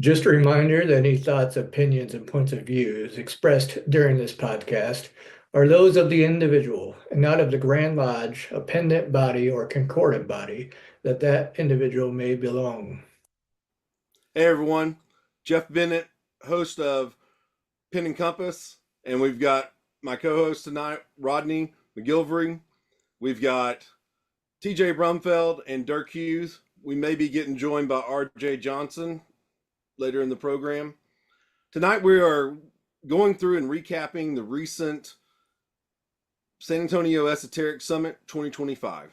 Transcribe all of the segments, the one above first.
Just a reminder that any thoughts, opinions, and points of views expressed during this podcast are those of the individual and not of the Grand Lodge, appendant body, or concordant body that individual may belong. Hey everyone, Jeff Bennett, host of Pen and Compass, and we've got my co-host tonight, Rodney McGelry. We've got TJ Brumfeld and Dirk Hughes. We may be getting joined by RJ Johnson later in the program. Tonight we are going through and recapping the recent San Antonio Esoteric Summit 2025.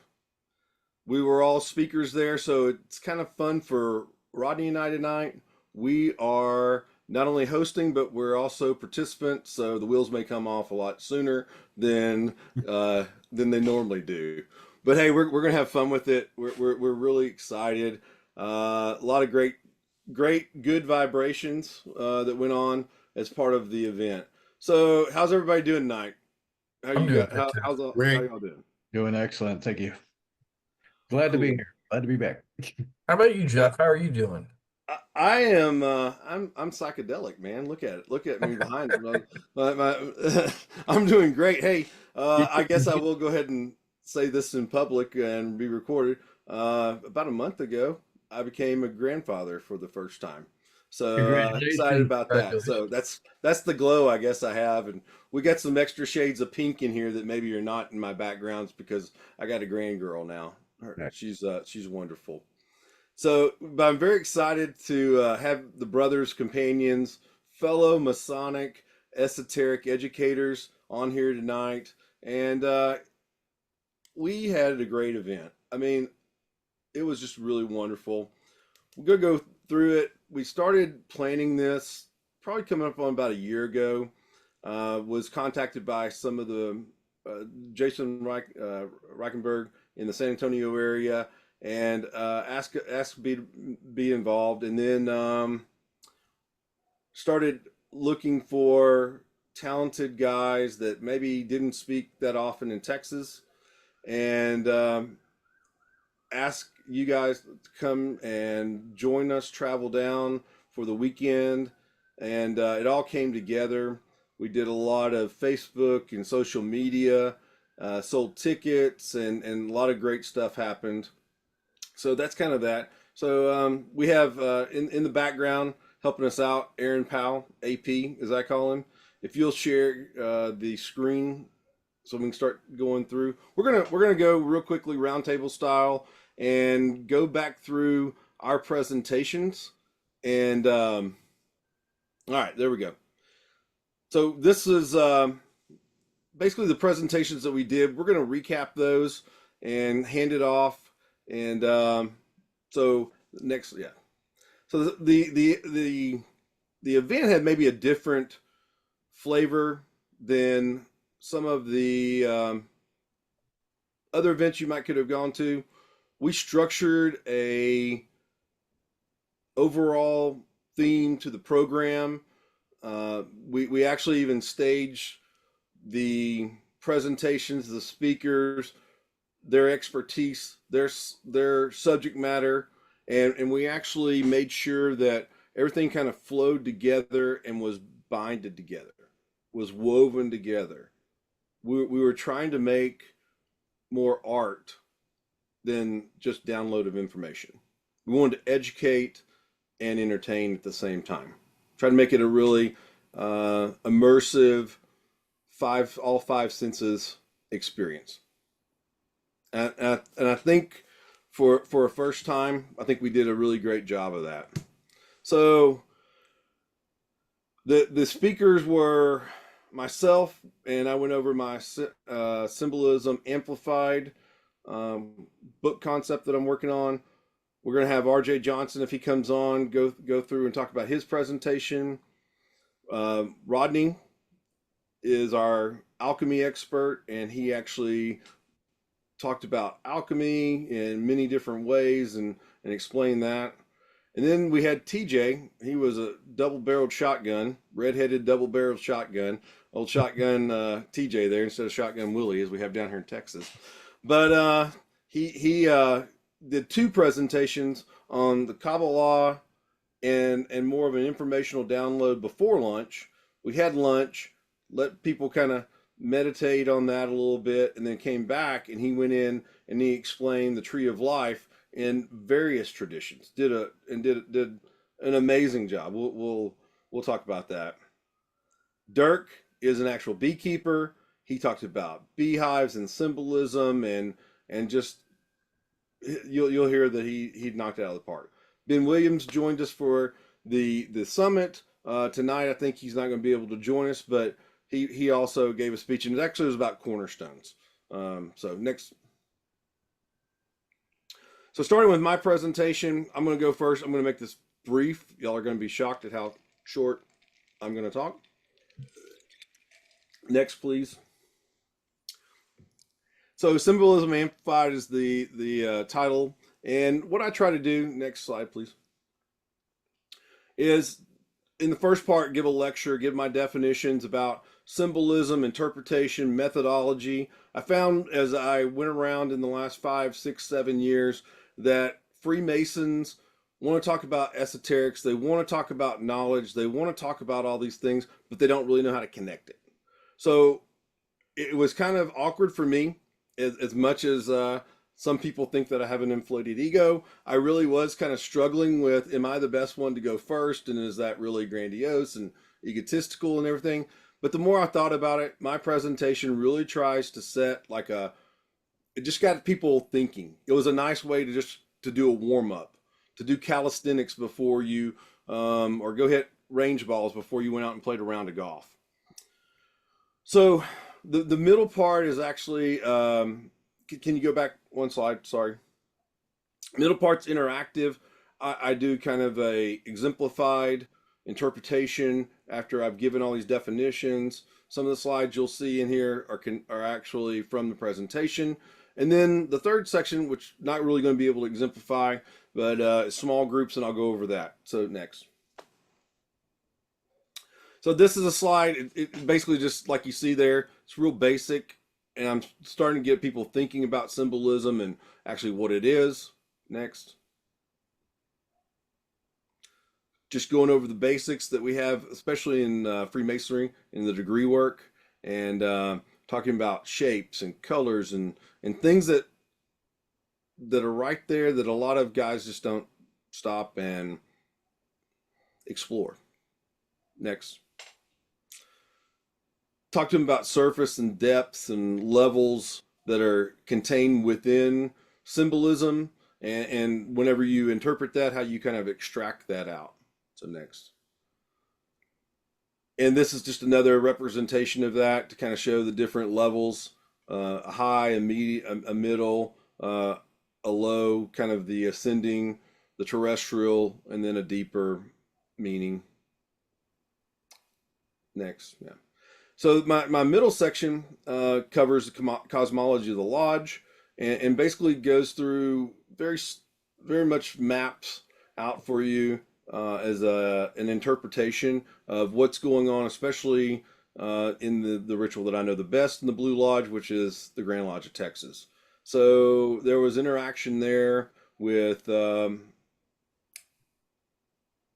We were all speakers there, so it's kind of fun for Rodney and I tonight. We are not only hosting, but we're also participants, so the wheels may come off a lot sooner than they normally do. But hey, we're gonna have fun with it. We're really excited. A lot of great good vibrations that went on as part of the event. So how's everybody doing tonight? I'm doing How great. y'all doing? Doing excellent. Thank you. Glad to be Cool. here. Glad to be back. How about you, Jeff? How are you doing? I am I'm psychedelic, man. Look at it. Look at me behind me. I'm doing great. Hey, I guess I will go ahead and say this in public and be recorded. About a month ago, I became a grandfather for the first time. So excited about that. So that's the glow I guess I have, and we got some extra shades of pink in here that maybe are not in my backgrounds because I got a grand girl now. She's wonderful. So, but I'm very excited to have the brothers, companions, fellow Masonic, esoteric educators on here tonight. And we had a great event. I mean, it was just really wonderful. We're going to go through it. We started planning this probably coming up on about a year ago. Was contacted by some of the Jason Reichenberg in the San Antonio area, and asked to be involved, and then started looking for talented guys that maybe didn't speak that often in Texas, and ask you guys to come and join us, travel down for the weekend, and it all came together. We did a lot of Facebook and social media, sold tickets, and a lot of great stuff happened. So that's kind of that. So we have in the background helping us out, Aaron Powell, AP, as I call him. If you'll share the screen so we can start going through. We're gonna go real quickly roundtable style and go back through our presentations. And all right, there we go. So this is basically the presentations that we did. We're gonna recap those and hand it off. And so next, yeah. So the event had maybe a different flavor than some of the other events you might could have gone to. We structured a overall theme to the program. We actually even staged the presentations, the speakers, their expertise, their subject matter, and we actually made sure that everything kind of flowed together and was binded together, was woven together. We were trying to make more art than just download of information. We wanted to educate and entertain at the same time. Try to make it a really immersive all five senses experience. And I think for a first time, I think we did a really great job of that. So the speakers were myself, and I went over my symbolism amplified book concept that I'm working on. We're going to have RJ Johnson, if he comes on, go through and talk about his presentation. Rodney is our alchemy expert, and he actually talked about alchemy in many different ways and explained that. And then we had TJ. He was a double-barreled shotgun, red-headed double-barreled shotgun, old shotgun TJ there instead of shotgun Willie, as we have down here in Texas. But he did two presentations on the Kabbalah and more of an informational download before lunch. We had lunch, let people kind of meditate on that a little bit, and then came back, and he went in and he explained the tree of life in various traditions. Did an amazing job. We'll talk about that. Dirk is an actual beekeeper. He talked about beehives and symbolism, and just you'll hear that he knocked it out of the park. Ben Williams joined us for the summit tonight. I think he's not going to be able to join us, but he also gave a speech, and it actually was about cornerstones. So next. So starting with my presentation, I'm going to go first. I'm going to make this brief. Y'all are going to be shocked at how short I'm going to talk. Next, please. So Symbolism Amplified is the title. And what I try to do, next slide, please, is in the first part, give a lecture, give my definitions about symbolism, interpretation, methodology. I found as I went around in the last 5, 6, 7 years that Freemasons want to talk about esoterics. They want to talk about knowledge. They want to talk about all these things, but they don't really know how to connect it. So it was kind of awkward for me, as much as some people think that I have an inflated ego. I really was kind of struggling with, am I the best one to go first? And is that really grandiose and egotistical and everything? But the more I thought about it, my presentation really tries to set like it just got people thinking. It was a nice way to do a warm up, to do calisthenics before you, or go hit range balls before you went out and played a round of golf. So the middle part is actually, can you go back one slide? Sorry. Middle part's interactive. I do kind of a exemplified interpretation after I've given all these definitions. Some of the slides you'll see in here are actually from the presentation. And then the third section, which not really going to be able to exemplify, but small groups, and I'll go over that. So next. So this is a slide. It basically just like you see there, it's real basic, and I'm starting to get people thinking about symbolism and actually what it is. Next. Just going over the basics that we have, especially in Freemasonry, in the degree work, and talking about shapes and colors and things that are right there that a lot of guys just don't stop and explore. Next. Talk to them about surface and depths and levels that are contained within symbolism, and whenever you interpret that, how you kind of extract that out. So next. And this is just another representation of that to kind of show the different levels, a high, a medium, a middle, a low, kind of the ascending, the terrestrial, and then a deeper meaning. Next, yeah. So my middle section covers the cosmology of the lodge, and basically goes through very much maps out for you as an interpretation of what's going on, especially in the ritual that I know the best in the Blue Lodge, which is the Grand Lodge of Texas. So there was interaction there with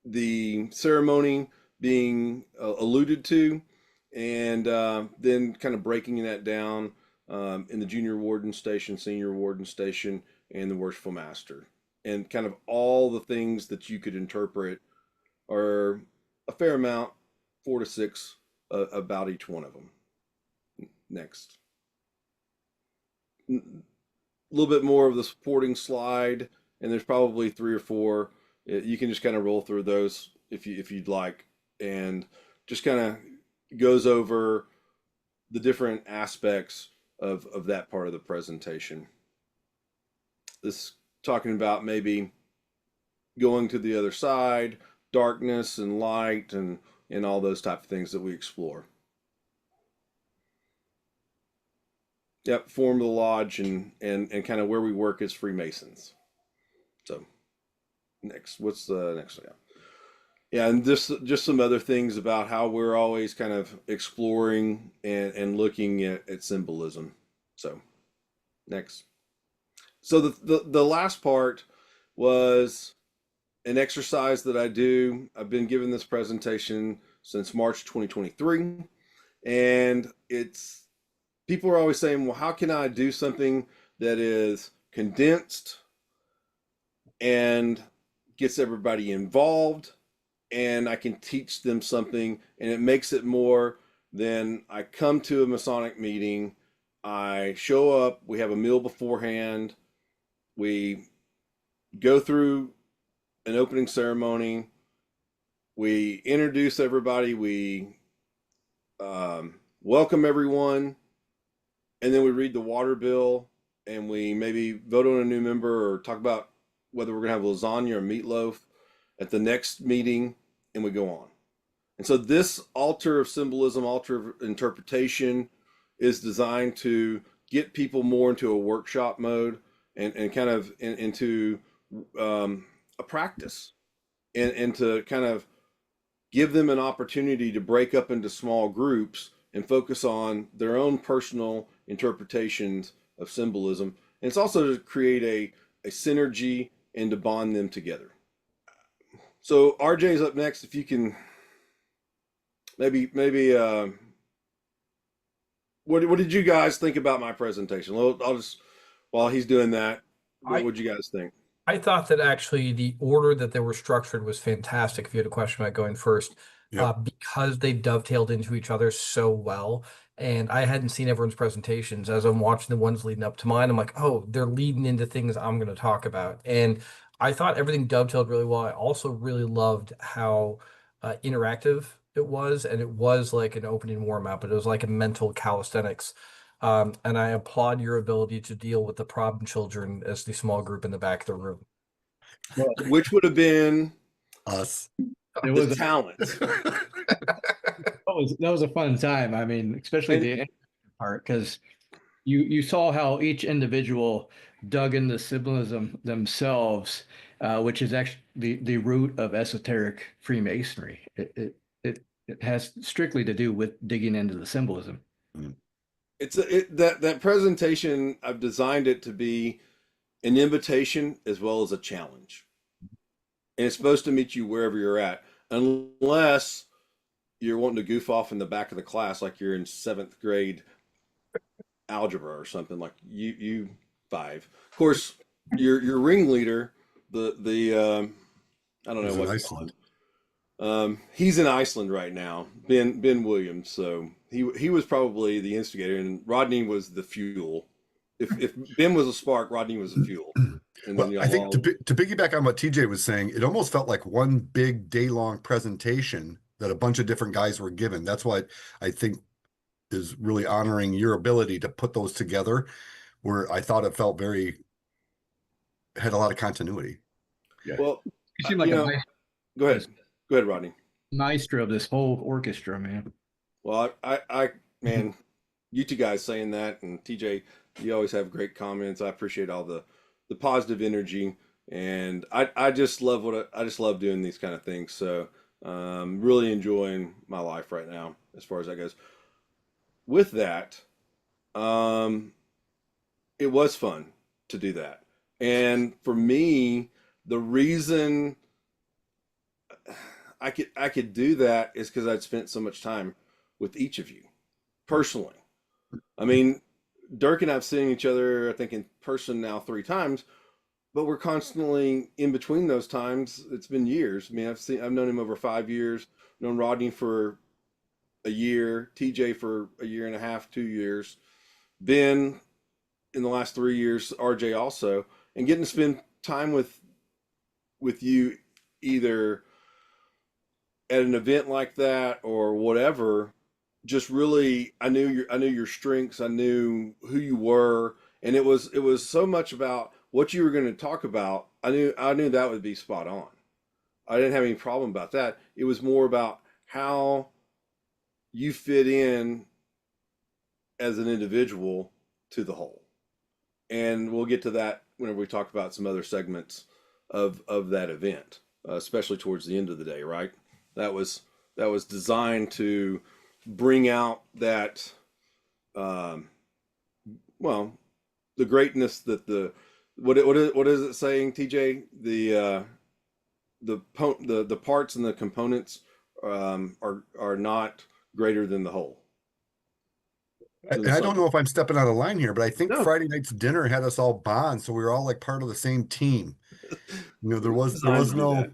the ceremony being alluded to, and then kind of breaking that down in the junior warden station, senior warden station, and the worshipful master. And kind of all the things that you could interpret are a fair amount, 4 to 6, about each one of them. Next. A little bit more of the supporting slide, and there's probably 3 or 4. You can just kind of roll through those if you'd like, and just kind of goes over the different aspects of that part of the presentation. This talking about maybe going to the other side, darkness and light, and all those type of things that we explore. Yep, form of the lodge and kind of where we work as Freemasons. So next, what's the next one? Yeah, and just some other things about how we're always kind of exploring and looking at symbolism. So next. So the last part was, an exercise that I do. I've been giving this presentation since March 2023, and it's people are always saying, well, how can I do something that is condensed and gets everybody involved, and I can teach them something, and it makes it more than I come to a Masonic meeting, I show up, we have a meal beforehand, we go through an opening ceremony, we introduce everybody, we welcome everyone, and then we read the water bill, and we maybe vote on a new member or talk about whether we're going to have lasagna or meatloaf at the next meeting, and we go on. And so this altar of symbolism, altar of interpretation is designed to get people more into a workshop mode and kind of into a practice and to kind of give them an opportunity to break up into small groups and focus on their own personal interpretations of symbolism. And it's also to create a synergy and to bond them together. So RJ's up next. If you can maybe what did you guys think about my presentation? I'll just, while he's doing that, what would you guys think? I thought that actually the order that they were structured was fantastic. If you had a question about going first, because they dovetailed into each other so well. And I hadn't seen everyone's presentations. As I'm watching the ones leading up to mine, I'm like, oh, they're leading into things I'm going to talk about. And I thought everything dovetailed really well. I also really loved how interactive it was. And it was like an opening warm up, but it was like a mental calisthenics. And I applaud your ability to deal with the problem children as the small group in the back of the room. Which would have been us. It the was talent. that was a fun time. I mean, especially the part, because you saw how each individual dug into symbolism themselves, which is actually the root of esoteric Freemasonry. It has strictly to do with digging into the symbolism. That presentation, I've designed it to be an invitation as well as a challenge. And it's supposed to meet you wherever you're at, unless you're wanting to goof off in the back of the class like you're in 7th grade algebra or something, like you 5. Of course, your ringleader, the I don't know what Iceland. He's in Iceland right now, Ben Williams. So he was probably the instigator, and Rodney was the fuel. If Ben was a spark, Rodney was the fuel. And Well, then I think to piggyback on what TJ was saying, it almost felt like one big day-long presentation that a bunch of different guys were given. That's what I think is really honoring your ability to put those together, where I thought it felt had a lot of continuity. Yeah. Well, You seem like go ahead, Rodney. maestro of this whole orchestra, man. Well, I man, you two guys saying that, and TJ, you always have great comments. I appreciate all the positive energy, and I just love I just love doing these kind of things. So really enjoying my life right now as far as that goes. With that, it was fun to do that, and for me, the reason I could do that is because I'd spent so much time with each of you personally. I mean, Dirk and I've seen each other, I think, in person now 3 times, but we're constantly in between those times. It's been years. I mean, I've known him over 5 years, known Rodney for a year, TJ for a year and a half, 2 years, Ben in the last 3 years, RJ also, and getting to spend time with you either at an event like that or whatever, just really, I knew your strengths, I knew who you were, and it was so much about what you were going to talk about. I knew that would be spot on. I didn't have any problem about that. It was more about how you fit in as an individual to the whole. And we'll get to that whenever we talk about some other segments of that event, especially towards the end of the day, right? That was designed to bring out that, well, the greatness that what is it saying, TJ? the parts and the components are not greater than the whole. And I don't know if I'm stepping out of line here, but I think No, Friday night's dinner had us all bond, so we were all like part of the same team. You know, designed to do that.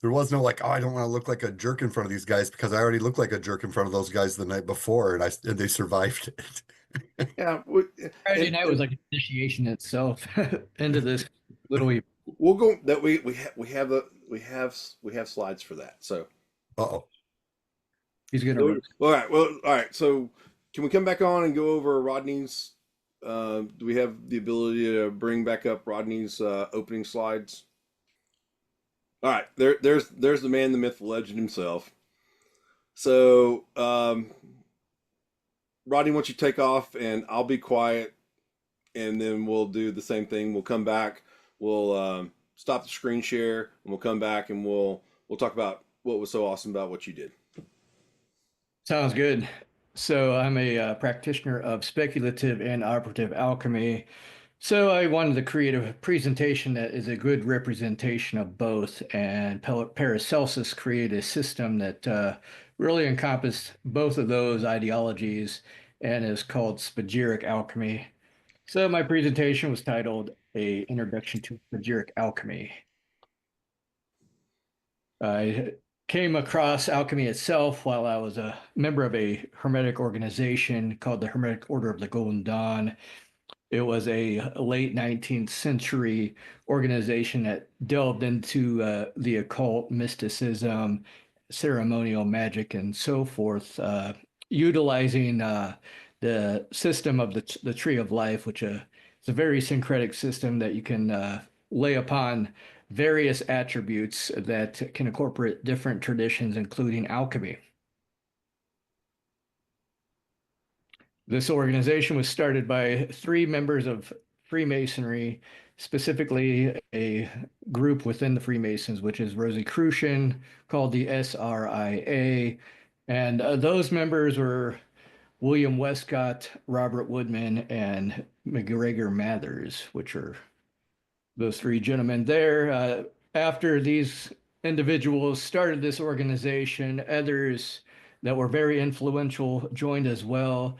there was no like, oh, I don't want to look like a jerk in front of these guys because I already looked like a jerk in front of those guys the night before, and they survived it. Yeah, Friday night was like initiation itself into this little. we'll go that we have slides for that. So Uh-oh. He's gonna. all right. So can we come back on and go over Rodney's? Do we have the ability to bring back up Rodney's opening slides? All right, there's the man, the myth, the legend himself. So, Rodney, why don't you take off, and I'll be quiet, and then we'll do the same thing. We'll come back. We'll stop the screen share, and we'll come back, and we'll talk about what was so awesome about what you did. Sounds good. So I'm a practitioner of speculative and operative alchemy. So I wanted to create a presentation that is a good representation of both, and Paracelsus created a system that really encompassed both of those ideologies and is called spagyric alchemy. So my presentation was titled "A Introduction to Spagyric Alchemy." I came across alchemy itself while I was a member of a Hermetic organization called the Hermetic Order of the Golden Dawn. It was a late 19th century organization that delved into the occult, mysticism, ceremonial magic, and so forth, utilizing the system of the Tree of Life, which is a very syncretic system that you can lay upon various attributes that can incorporate different traditions, including alchemy. This organization was started by 3 members of Freemasonry, specifically a group within the Freemasons, which is Rosicrucian, called the SRIA. And those members were William Westcott, Robert Woodman, and McGregor Mathers, which are those 3 gentlemen there. After these individuals started this organization, others that were very influential joined as well,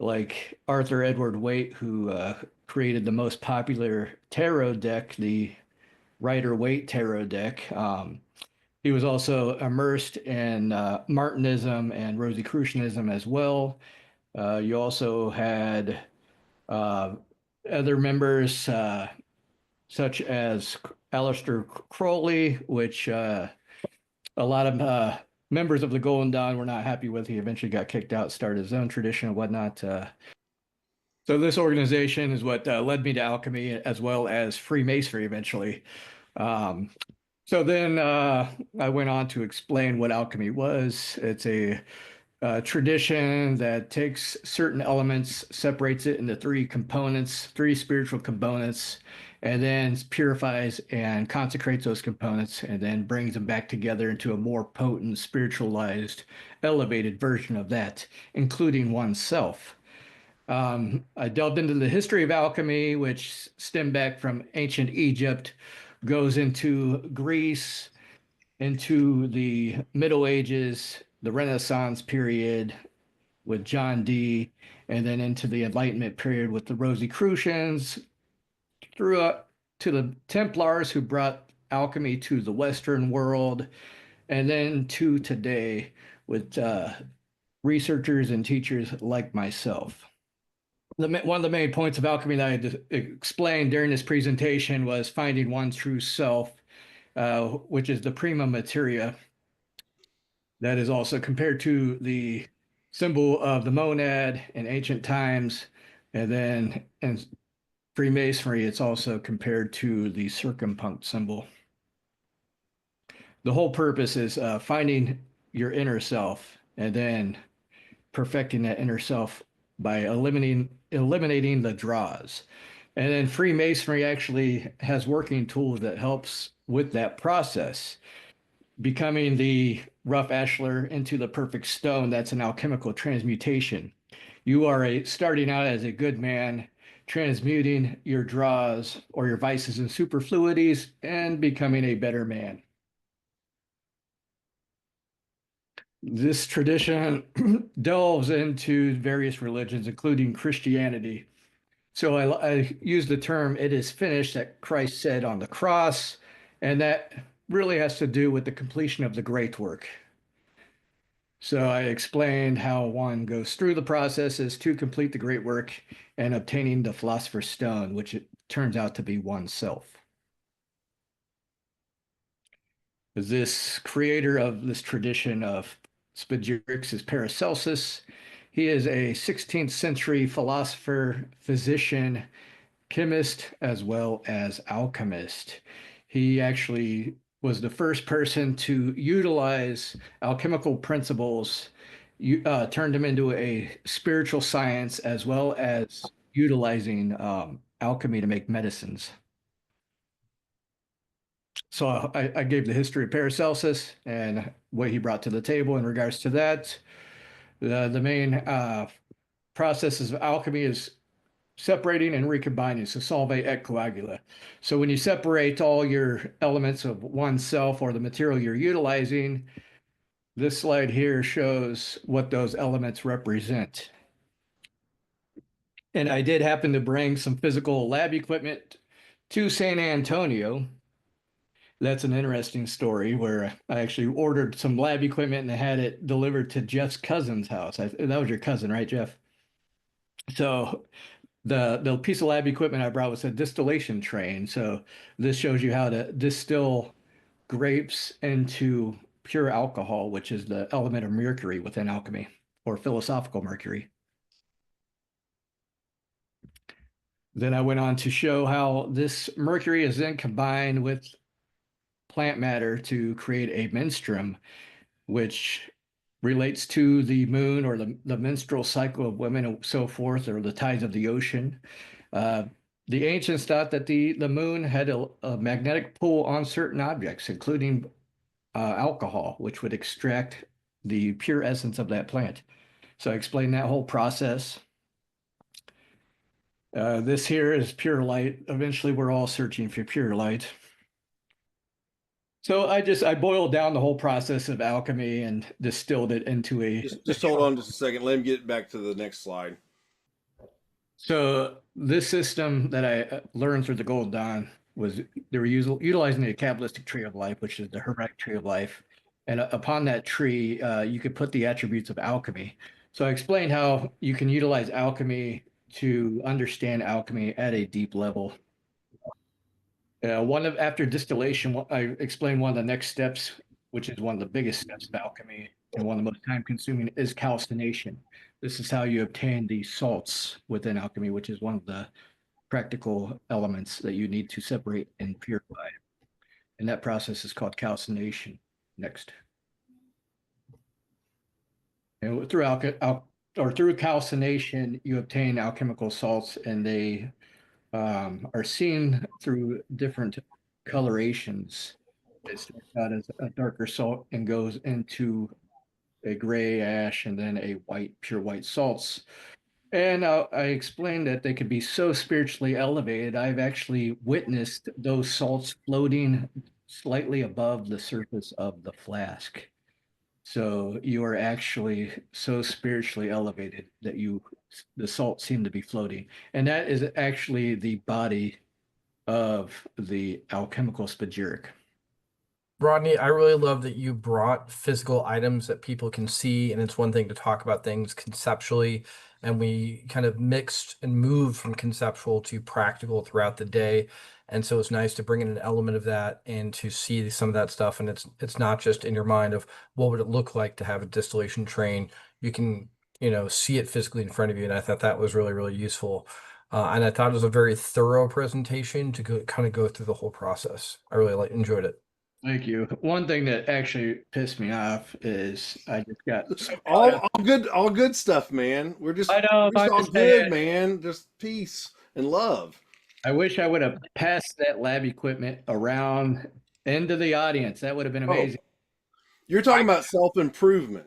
like Arthur Edward Waite, who created the most popular tarot deck, the Rider-Waite tarot deck. He was also immersed in Martinism and Rosicrucianism as well. You also had other members such as Aleister Crowley, which a lot of members of the Golden Dawn were not happy with. He eventually got kicked out, started his own tradition and whatnot. So this organization is what led me to alchemy, as well as Freemasonry eventually. So then I went on to explain what alchemy was. It's a tradition that takes certain elements, separates it into 3 components, 3 spiritual components, and then purifies and consecrates those components, and then brings them back together into a more potent, spiritualized, elevated version of that, including oneself. I delved into the history of alchemy, which stemmed back from ancient Egypt, goes into Greece, into the Middle Ages, the Renaissance period with John Dee, and then into the Enlightenment period with the Rosicrucians, through to the Templars, who brought alchemy to the Western world, and then to today with researchers and teachers like myself. One of the main points of alchemy that I had to explain during this presentation was finding one's true self, which is the prima materia. That is also compared to the symbol of the monad in ancient times. And then in Freemasonry, it's also compared to the circumpunct symbol. The whole purpose is finding your inner self and then perfecting that inner self by eliminating the draws. And then Freemasonry actually has working tools that helps with that process. Becoming the rough ashlar into the perfect stone, that's an alchemical transmutation. You are starting out as a good man, transmuting your draws or your vices and superfluities and becoming a better man. This tradition delves into various religions, including Christianity. So I use the term "it is finished" that Christ said on the cross, and that really has to do with the completion of the great work. So I explained how one goes through the processes to complete the great work and obtaining the philosopher's stone, which it turns out to be oneself. This creator of this tradition of spagyrics is Paracelsus. He is a 16th century philosopher, physician, chemist, as well as alchemist. He actually was the first person to utilize alchemical principles, turned them into a spiritual science, as well as utilizing alchemy to make medicines. So I gave the history of Paracelsus and what he brought to the table in regards to that. The main processes of alchemy is separating and recombining, so solve et coagula. So when you separate all your elements of oneself or the material you're utilizing, this slide here shows what those elements represent. And I did happen to bring some physical lab equipment to San Antonio. That's an interesting story where I actually ordered some lab equipment and I had it delivered to Jeff's cousin's house. That was your cousin, right, Jeff? So the piece of lab equipment I brought was a distillation train. So this shows you how to distill grapes into pure alcohol, which is the element of mercury within alchemy, or philosophical mercury. Then I went on to show how this mercury is then combined with plant matter to create a menstruum, which relates to the moon or the menstrual cycle of women and so forth, or the tides of the ocean. The ancients thought that the moon had a magnetic pull on certain objects, including alcohol, which would extract the pure essence of that plant. So I explained that whole process. This here is pure light. Eventually, we're all searching for pure light. So I boiled down the whole process of alchemy and distilled it into a. Just hold on just a second. Let him get back to the next slide. So this system that I learned through the Golden Dawn was they were utilizing the Kabbalistic tree of life, which is the Hermetic tree of life. And upon that tree, you could put the attributes of alchemy. So I explained how you can utilize alchemy to understand alchemy at a deep level. After distillation, I explained one of the next steps, which is one of the biggest steps of alchemy and one of the most time-consuming, is calcination. This is how you obtain the salts within alchemy, which is one of the practical elements that you need to separate and purify. And that process is called calcination. Next. And through calcination, you obtain alchemical salts, and they are seen through different colorations. It starts out as a darker salt and goes into a gray ash and then a pure white salts. And I explained that they could be so spiritually elevated. I've actually witnessed those salts floating slightly above the surface of the flask. So you are actually so spiritually elevated that the salts seem to be floating. And that is actually the body of the alchemical spagyric. Rodney, I really love that you brought physical items that people can see, and it's one thing to talk about things conceptually, and we kind of mixed and moved from conceptual to practical throughout the day. And so it's nice to bring in an element of that and to see some of that stuff. And it's not just in your mind of what would it look like to have a distillation train. You can, see it physically in front of you. And I thought that was really, really useful. And I thought it was a very thorough presentation to kind of go through the whole process. I really enjoyed it. Thank you. One thing that actually pissed me off is I just got all good stuff, man. We're just all good, man. Just peace and love. I wish I would have passed that lab equipment around into the audience. That would have been amazing. You're talking about self-improvement,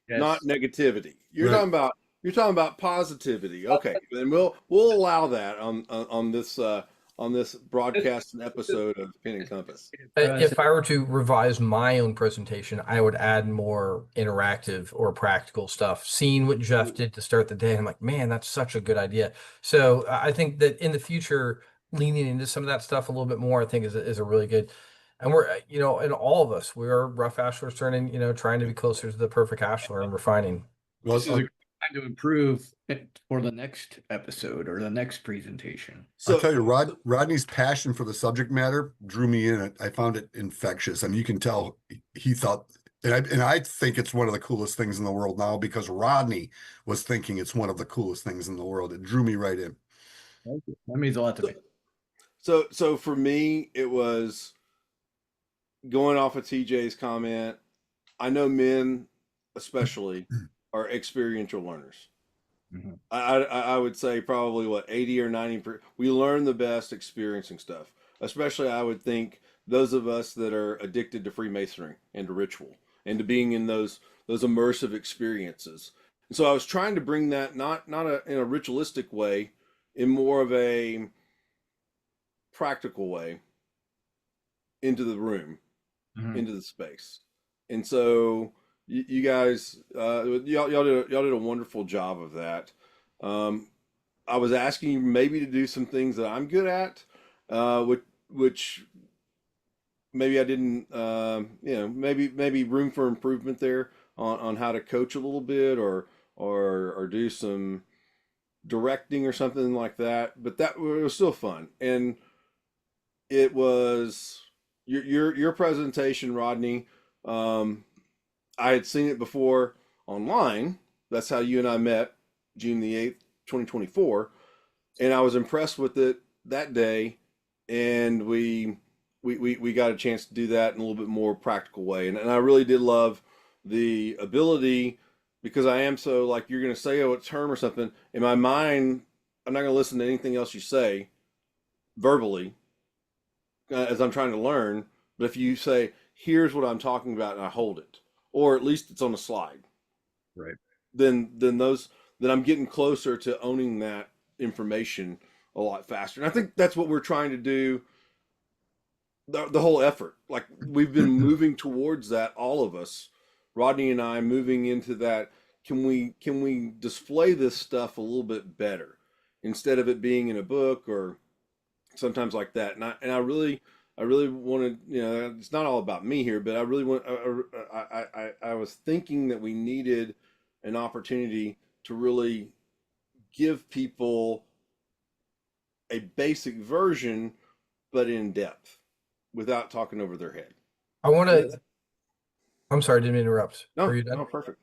yes, not negativity. You're talking about positivity. Okay, then we'll allow that on on this broadcast and episode of Pen and Compass. If I were to revise my own presentation, I would add more interactive or practical stuff. Seeing what Jeff did to start the day, I'm like, man, that's such a good idea. So I think that in the future, leaning into some of that stuff a little bit more, I think is a really good. And we're, and all of us, we are rough ashlers turning, trying to be closer to the perfect ashlar and refining. Well, This is a good time to improve it for the next episode or the next presentation. I'll tell you, Rodney's passion for the subject matter drew me in. I found it infectious. I mean, you can tell he thought, and I think it's one of the coolest things in the world now because Rodney was thinking it's one of the coolest things in the world. It drew me right in. Thank you. That means a lot to me. So for me, it was going off of TJ's comment. I know men, especially, are experiential learners. Mhm. I would say probably 80 or 90%. We learn the best experiencing stuff. Especially, I would think those of us that are addicted to Freemasonry and to ritual and to being in those immersive experiences. And so I was trying to bring that not in a ritualistic way, in more of a practical way into the room, into the space. And so you guys, y'all did a wonderful job of that. I was asking you maybe to do some things that I'm good at, which maybe I didn't, maybe room for improvement there on how to coach a little bit or do some directing or something like that. But that was still fun, and it was your presentation, Rodney. I had seen it before online. That's how you and I met, June the 8th, 2024. And I was impressed with it that day. And we got a chance to do that in a little bit more practical way. And I really did love the ability, because I am so, like, you're going to say a term or something. In my mind, I'm not going to listen to anything else you say verbally as I'm trying to learn. But if you say, here's what I'm talking about, and I hold it, or at least it's on a slide, Right. Then I'm getting closer to owning that information a lot faster. And I think that's what we're trying to do. The whole effort, like, we've been moving towards that, all of us, Rodney and I, moving into that. Can we display this stuff a little bit better instead of it being in a book or sometimes like that? And I really wanted, it's not all about me here, but I really want, I was thinking that we needed an opportunity to really give people a basic version, but in depth, without talking over their head. I'm sorry, I didn't interrupt. No, Are you done? no, perfect.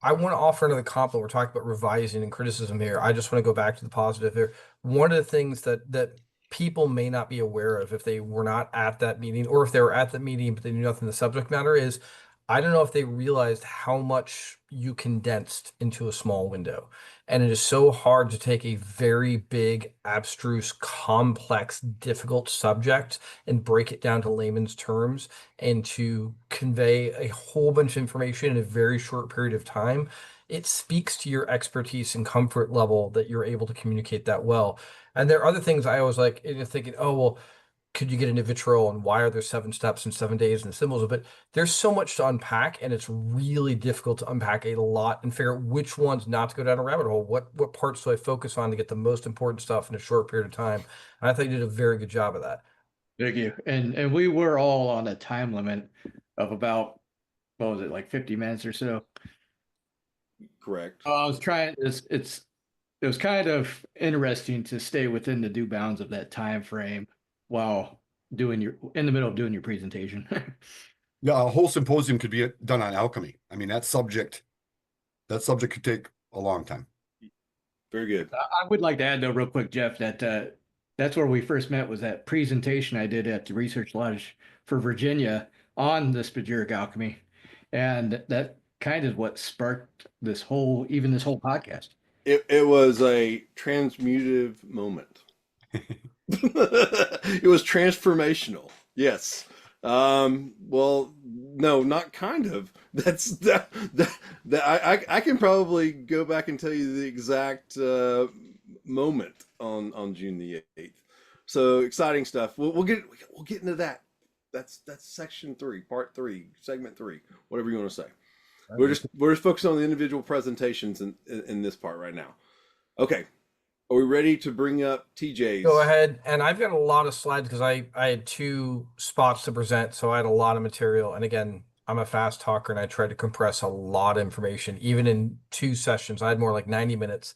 I want to offer another compliment. We're talking about revising and criticism here. I just want to go back to the positive here. One of the things that people may not be aware of if they were not at that meeting, or if they were at the meeting but they knew nothing of the subject matter, is I don't know if they realized how much you condensed into a small window. And it is so hard to take a very big, abstruse, complex, difficult subject and break it down to layman's terms and to convey a whole bunch of information in a very short period of time. It speaks to your expertise and comfort level that you're able to communicate that well. And there are other things I always like thinking, oh, well, could you get into vitriol, and why are there 7 steps and 7 days and symbols? But there's so much to unpack, and it's really difficult to unpack a lot and figure out which ones not to go down a rabbit hole. What parts do I focus on to get the most important stuff in a short period of time? And I think you did a very good job of that. Thank you. And we were all on a time limit of about, what was it, like 50 minutes or so? Correct. I was trying, it was kind of interesting to stay within the due bounds of that time frame while in the middle of doing your presentation. Yeah, a whole symposium could be done on alchemy. I mean, that subject could take a long time. Very good. I would like to add though, real quick, Jeff, that that's where we first met, was that presentation I did at the Research Lodge for Virginia on the spagyric alchemy. And that kind of what sparked this whole podcast. It was a transmutive moment. It was transformational. Yes. Well, no, not kind of. I can probably go back and tell you the exact moment on June the 8th. So exciting stuff. We'll get into that. That's section 3, part 3, segment 3, whatever you want to say. We're just focusing on the individual presentations in this part right now. Okay. Are we ready to bring up TJ's? Go ahead. And I've got a lot of slides because I had 2 spots to present, so I had a lot of material. And again, I'm a fast talker and I tried to compress a lot of information, even in 2 sessions. I had more like 90 minutes.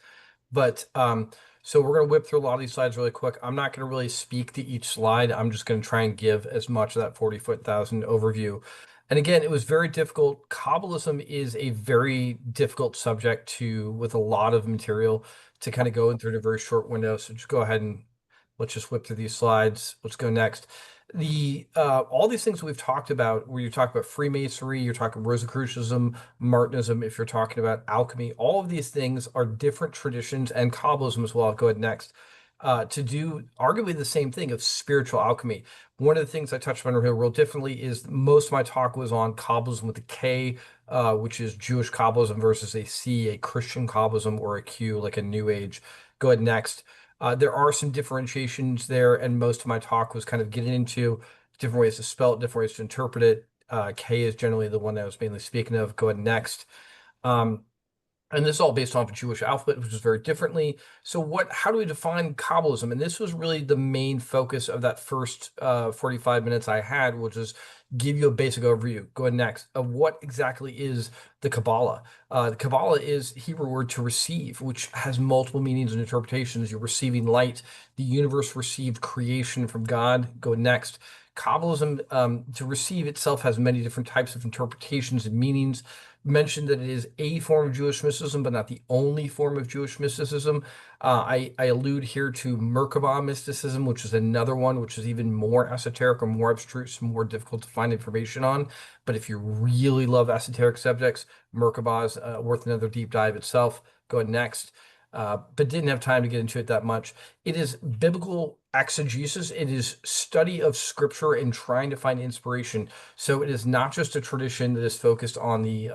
But so we're going to whip through a lot of these slides really quick. I'm not going to really speak to each slide. I'm just going to try and give as much of that 40,000 overview. And again, it was very difficult. Kabbalism is a very difficult subject with a lot of material to kind of go in through in a very short window. So just go ahead and let's just whip through these slides. Let's go next. All these things we've talked about, where you talk about Freemasonry, you're talking Rosicrucianism, Martinism, if you're talking about alchemy, all of these things are different traditions, and Kabbalism as well. Go ahead next. To do arguably the same thing of spiritual alchemy. One of the things I touched on here real differently is most of my talk was on Kabbalism with a K, which is Jewish Kabbalism, versus a C, a Christian Kabbalism, or a Q, like a New Age. Go ahead next. There are some differentiations there, and most of my talk was kind of getting into different ways to spell it, different ways to interpret it. K is generally the one I was mainly speaking of. Go ahead next. And this is all based off a Jewish alphabet, which is very differently. So how do we define Kabbalism? And this was really the main focus of that first 45 minutes I had, which is give you a basic overview. Go ahead next. Of what exactly is the Kabbalah? The Kabbalah is Hebrew word to receive, which has multiple meanings and interpretations. You're receiving light. The universe received creation from God. Go next. Kabbalism, to receive itself, has many different types of interpretations and meanings. Mentioned that it is a form of Jewish mysticism, but not the only form of Jewish mysticism. I allude here to Merkabah mysticism, which is another one, which is even more esoteric or more abstruse, more difficult to find information on. But if you really love esoteric subjects, Merkabah is worth another deep dive itself. Go ahead next. But didn't have time to get into it that much. It is biblical exegesis. It is study of scripture and trying to find inspiration. So it is not just a tradition that is focused on the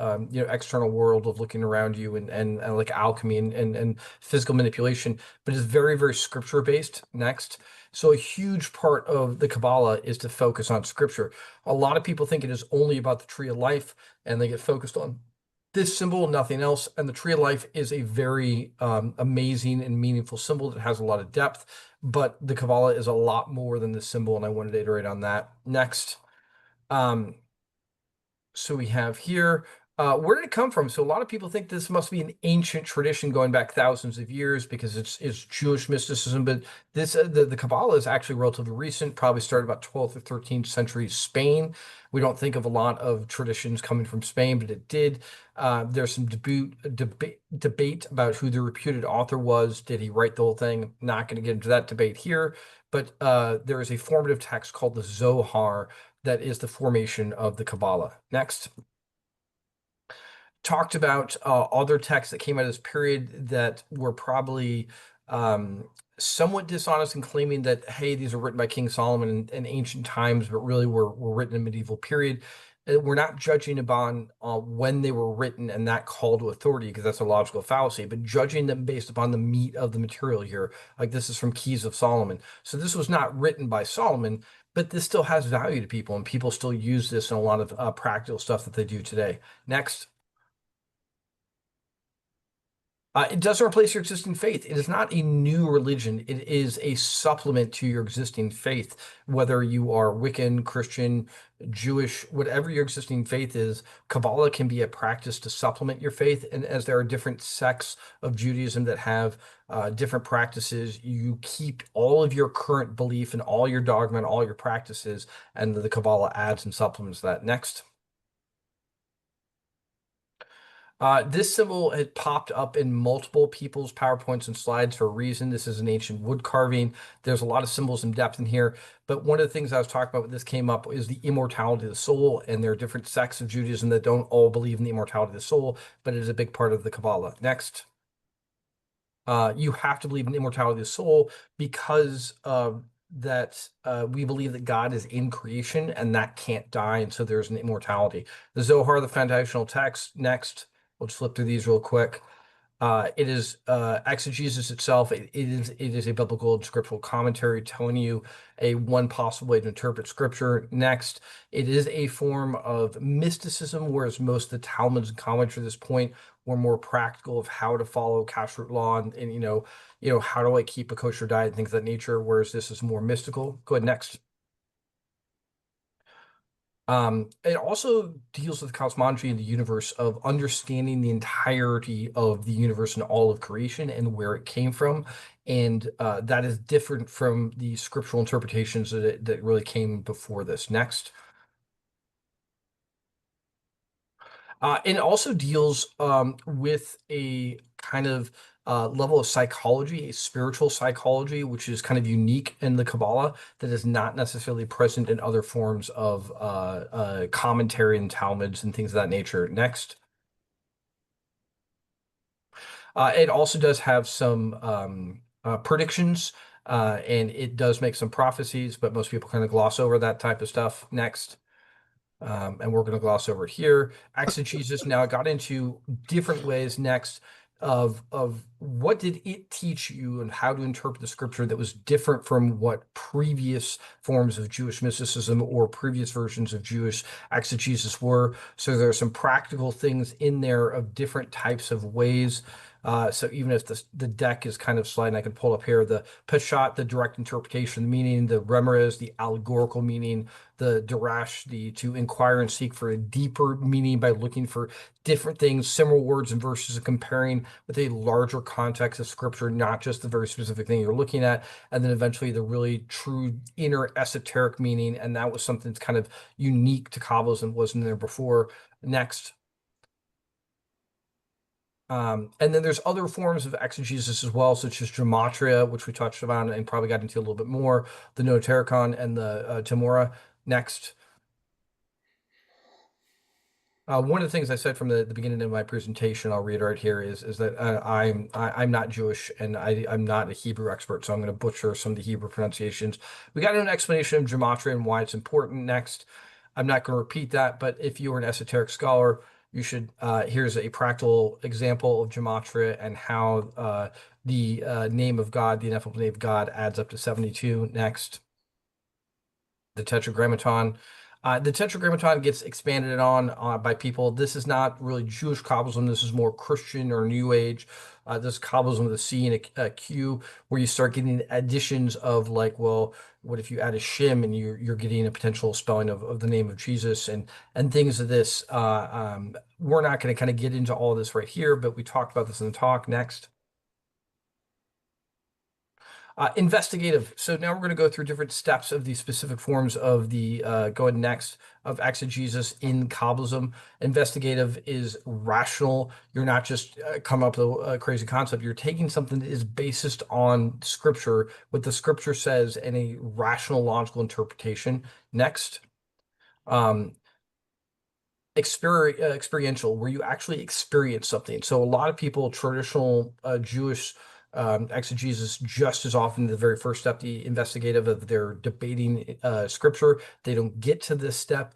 external world of looking around you and like alchemy and physical manipulation, but is very, very scripture based. Next. So a huge part of the Kabbalah is to focus on scripture. A lot of people think it is only about the tree of life, and they get focused on this symbol, nothing else. And the tree of life is a very amazing and meaningful symbol that has a lot of depth, but the Kabbalah is a lot more than the symbol, and I wanted to iterate on that. Next. So we have here, where did it come from? So a lot of people think this must be an ancient tradition going back thousands of years because it's Jewish mysticism, but this the Kabbalah is actually relatively recent, probably started about 12th or 13th century Spain. We don't think of a lot of traditions coming from Spain, but it did. There's some debate about who the reputed author was. Did he write the whole thing? Not going to get into that debate here, but there is a formative text called the Zohar that is the formation of the Kabbalah. Next. Talked about other texts that came out of this period that were probably somewhat dishonest in claiming that, hey, these are written by King Solomon in ancient times, but really were written in medieval period. We're not judging upon when they were written and that call to authority, because that's a logical fallacy, but judging them based upon the meat of the material here. Like this is from Keys of Solomon. So this was not written by Solomon, but this still has value to people, and people still use this in a lot of practical stuff that they do today. Next. It doesn't replace your existing faith. It is not a new religion. It is a supplement to your existing faith. Whether you are Wiccan, Christian, Jewish, whatever your existing faith is, Kabbalah can be a practice to supplement your faith. And as there are different sects of Judaism that have different practices, you keep all of your current belief and all your dogma and all your practices, and the Kabbalah adds and supplements that. Next. This symbol had popped up in multiple people's PowerPoints and slides for a reason. This is an ancient wood carving. There's a lot of symbols and depth in here. But one of the things I was talking about when this came up is the immortality of the soul. And there are different sects of Judaism that don't all believe in the immortality of the soul, but it is a big part of the Kabbalah. Next. You have to believe in the immortality of the soul because we believe that God is in creation and that can't die. And so there's an immortality. The Zohar, the foundational text. Next. We'll just flip through these real quick. It is exegesis itself. It is a biblical and scriptural commentary telling you a one possible way to interpret scripture. Next, it is a form of mysticism, whereas most of the Talmuds and commentaries at this point were more practical of how to follow kashrut law and how do I keep a kosher diet and things of that nature, whereas this is more mystical. Go ahead, next. It also deals with cosmology in the universe of understanding the entirety of the universe and all of creation and where it came from. And that is different from the scriptural interpretations that really came before this. Next. And it also deals with a kind of level of psychology, a spiritual psychology, which is kind of unique in the Kabbalah that is not necessarily present in other forms of commentary and Talmuds and things of that nature. Next. It also does have some predictions, and it does make some prophecies, but most people kind of gloss over that type of stuff. Next. And we're going to gloss over here. Exegesis. Now, I got into different ways next of what did it teach you and how to interpret the scripture that was different from what previous forms of Jewish mysticism or previous versions of Jewish exegesis were. So there are some practical things in there of different types of ways. So even if the deck is kind of sliding, I can pull up here the Peshat, the direct interpretation, the meaning, the Remez, the allegorical meaning, the Darash, the to inquire and seek for a deeper meaning by looking for different things, similar words and verses, and comparing with a larger context of scripture, not just the very specific thing you're looking at, and then eventually the really true inner esoteric meaning. And that was something that's kind of unique to Kabbalism, wasn't there before. Next. And then there's other forms of exegesis as well, such as gematria, which we touched on and probably got into a little bit more, the Notarikon and the Temora. Next. One of the things I said from the beginning of my presentation, I'll reiterate here, is that I'm not Jewish and I'm not a Hebrew expert, so I'm going to butcher some of the Hebrew pronunciations. We got an explanation of gematria and why it's important next. I'm not going to repeat that, but if you are an esoteric scholar, you should. Here's a practical example of gematria and how the name of God, the ineffable name of God, adds up to 72. Next. The Tetragrammaton. The Tetragrammaton gets expanded on by people. This is not really Jewish Kabbalism. This is more Christian or New Age. This is Kabbalism with a C and a Q, where you start getting additions of like, well, what if you add a shim and you're getting a potential spelling of the name of Jesus and things of this. We're not going to kind of get into all of this right here, but we talked about this in the talk. Next. Investigative. So now we're going to go through different steps of the specific forms of the go ahead next of exegesis in Kabbalism. Investigative is rational. You're not just come up with a crazy concept. You're taking something that is based on scripture, what the scripture says, and a rational, logical interpretation. Next. Experiential, where you actually experience something. So a lot of people, traditional Jewish exegesis, just as often the very first step, the investigative of their debating scripture, they don't get to this step.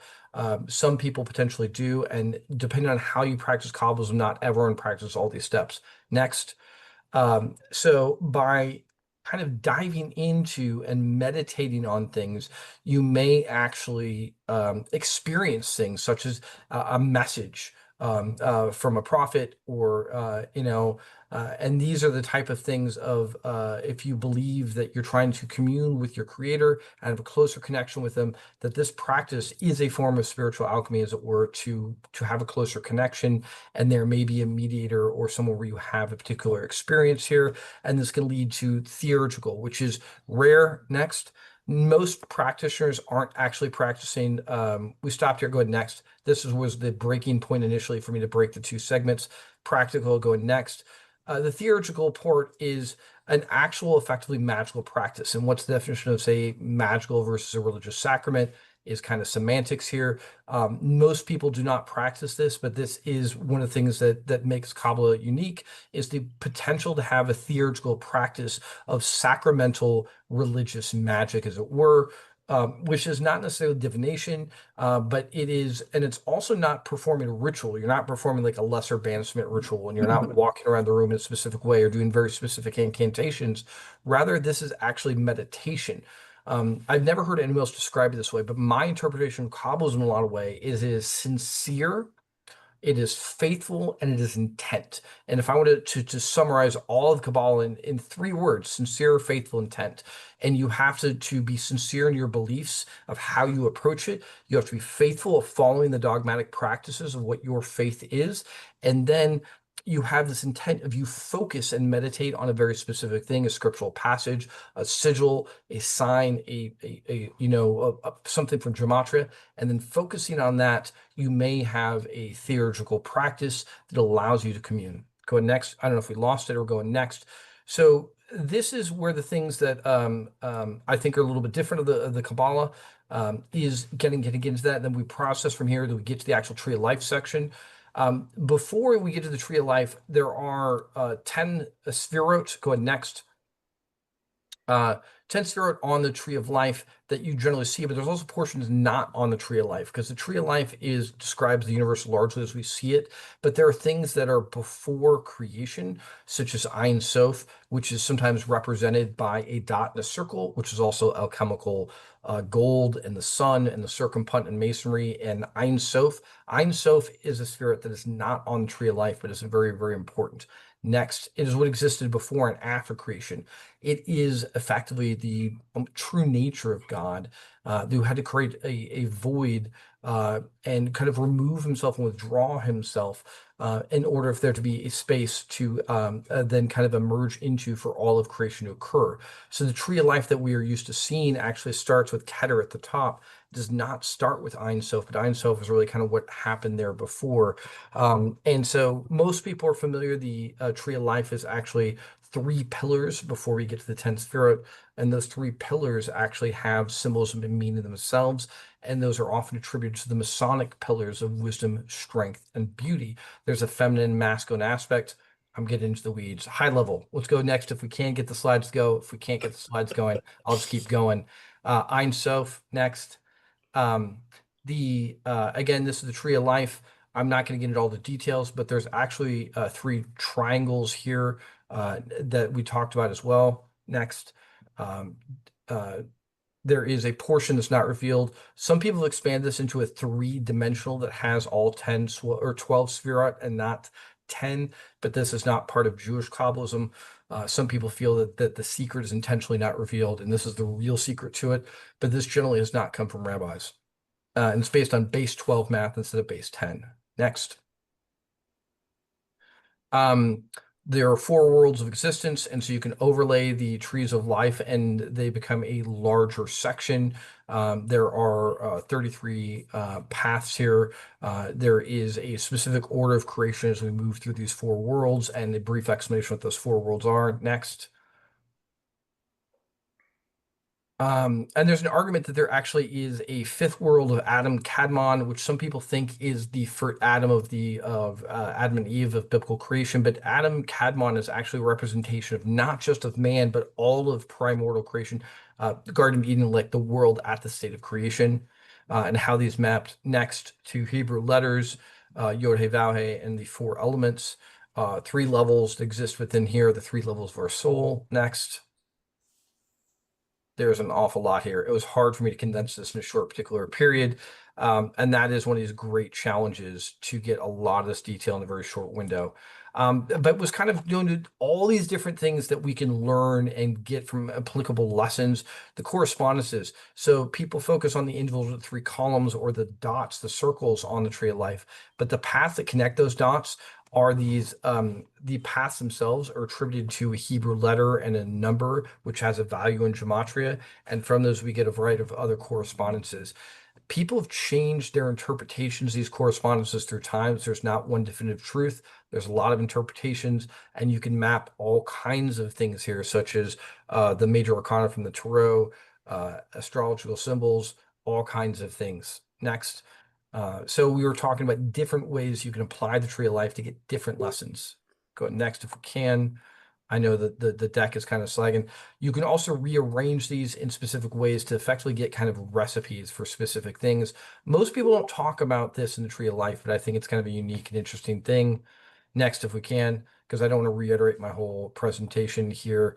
Some people potentially do, and depending on how you practice Kabbalism, not everyone practices all these steps. Next. So by kind of diving into and meditating on things, you may actually experience things such as a message from a prophet or and these are the type of things of if you believe that you're trying to commune with your creator and have a closer connection with them, that this practice is a form of spiritual alchemy, as it were, to have a closer connection, and there may be a mediator or someone where you have a particular experience here, and this can lead to theurgical, which is rare. Next. Most practitioners aren't actually practicing. We stopped here. Go ahead next. This was the breaking point initially for me to break the two segments. Practical, go ahead next. The theurgical part is an actual, effectively magical practice. And what's the definition of, say, magical versus a religious sacrament is kind of semantics here. Most people do not practice this, but this is one of the things that makes Kabbalah unique, is the potential to have a theurgical practice of sacramental religious magic, as it were. which is not necessarily divination, but it is, and it's also not performing a ritual. You're not performing like a lesser banishment ritual, and you're not walking around the room in a specific way or doing very specific incantations. Rather, this is actually meditation. I've never heard anyone else describe it this way, but my interpretation of Kabbalism in a lot of ways is it is sincere, it is faithful, and it is intent. And if I wanted to summarize all of Kabbalah in 3 words: sincere, faithful, intent. And you have to be sincere in your beliefs of how you approach it. You have to be faithful of following the dogmatic practices of what your faith is. And then you have this intent of you focus and meditate on a very specific thing, a scriptural passage, a sigil, a sign, something from gematria, and then focusing on that, you may have a theurgical practice that allows you to commune. Go next. I don't know if we lost it or going next. So this is where the things that I think are a little bit different of the Kabbalah is getting into that. Then we process from here. Then we get to the actual Tree of Life section. Before we get to the Tree of Life, there are 10 sphirot. Go ahead next. 10 sphirot on the Tree of Life that you generally see, but there's also portions not on the Tree of Life, because the Tree of Life describes the universe largely as we see it, but there are things that are before creation, such as Ein Sof, which is sometimes represented by a dot and a circle, which is also alchemical gold and the sun and the circumpunt and masonry, and Ein Sof. Ein Sof is a spirit that is not on the Tree of Life, but is very, very important. Next, it is what existed before and after creation. It is effectively the true nature of God, who had to create a void and kind of remove himself and withdraw himself in order for there to be a space to then kind of emerge into for all of creation to occur. So the Tree of Life that we are used to seeing actually starts with Keter at the top. It does not start with Ein Sof, but Ein Sof is really kind of what happened there before. And so most people are familiar. The Tree of Life is actually 3 pillars before we get to the 10th spirit. And those 3 pillars actually have symbolism and meaning themselves. And those are often attributed to the Masonic pillars of wisdom, strength, and beauty. There's a feminine, masculine aspect. I'm getting into the weeds. High level. Let's go next. If we can't get the slides to go, if we can't get the slides going, I'll just keep going. Ein Sof next. Again, this is the Tree of Life. I'm not going to get into all the details, but there's actually 3 triangles here that we talked about as well. Next, there is a portion that's not revealed. Some people expand this into a 3-dimensional that has all 10 or 12 sphirot and not 10, but this is not part of Jewish Kabbalism. Some people feel that the secret is intentionally not revealed, and this is the real secret to it, but this generally has not come from rabbis. And it's based on base 12 math instead of base 10. Next. There are 4 worlds of existence, and so you can overlay the trees of life and they become a larger section. There are 33 paths here. There is a specific order of creation as we move through these 4 worlds, and a brief explanation of what those 4 worlds are. Next. And there's an argument that there actually is a 5th world of Adam Kadmon, which some people think is the first Adam of Adam and Eve of biblical creation. But Adam Kadmon is actually a representation of not just of man, but all of primordial creation, the Garden of Eden, like the world at the state of creation, and how these mapped next to Hebrew letters, Yod He Vav He, and the 4 elements. 3 levels that exist within here, the 3 levels of our soul. Next. There's an awful lot here. It was hard for me to condense this in a short particular period. And that is one of these great challenges, to get a lot of this detail in a very short window. But was kind of doing all these different things that we can learn and get from applicable lessons, the correspondences. So people focus on the individual 3 columns or the dots, the circles on the Tree of Life, but the paths that connect those dots are these, the paths themselves are attributed to a Hebrew letter and a number, which has a value in gematria. And from those, we get a variety of other correspondences. People have changed their interpretations of these correspondences through time. So there's not one definitive truth. There's a lot of interpretations, and you can map all kinds of things here, such as the major arcana from the Tarot, astrological symbols, all kinds of things. Next. So we were talking about different ways you can apply the Tree of Life to get different lessons. Go next if we can. I know that the deck is kind of slagging. You can also rearrange these in specific ways to effectively get kind of recipes for specific things. Most people don't talk about this in the Tree of Life, but I think it's kind of a unique and interesting thing. Next, if we can, because I don't want to reiterate my whole presentation here.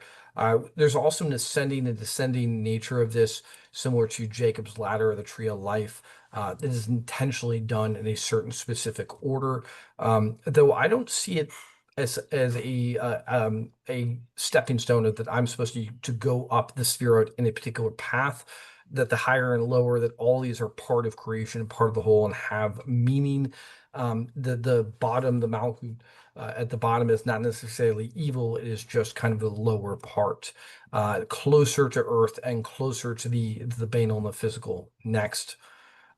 There's also an ascending and descending nature of this, similar to Jacob's Ladder or the Tree of Life. It is intentionally done in a certain specific order, though I don't see it as a stepping stone that I'm supposed to go up the sphere in a particular path. That the higher and lower, that all these are part of creation, part of the whole, and have meaning. The bottom, the mountain at the bottom is not necessarily evil. It is just kind of the lower part, closer to earth and closer to the banal and the physical. Next.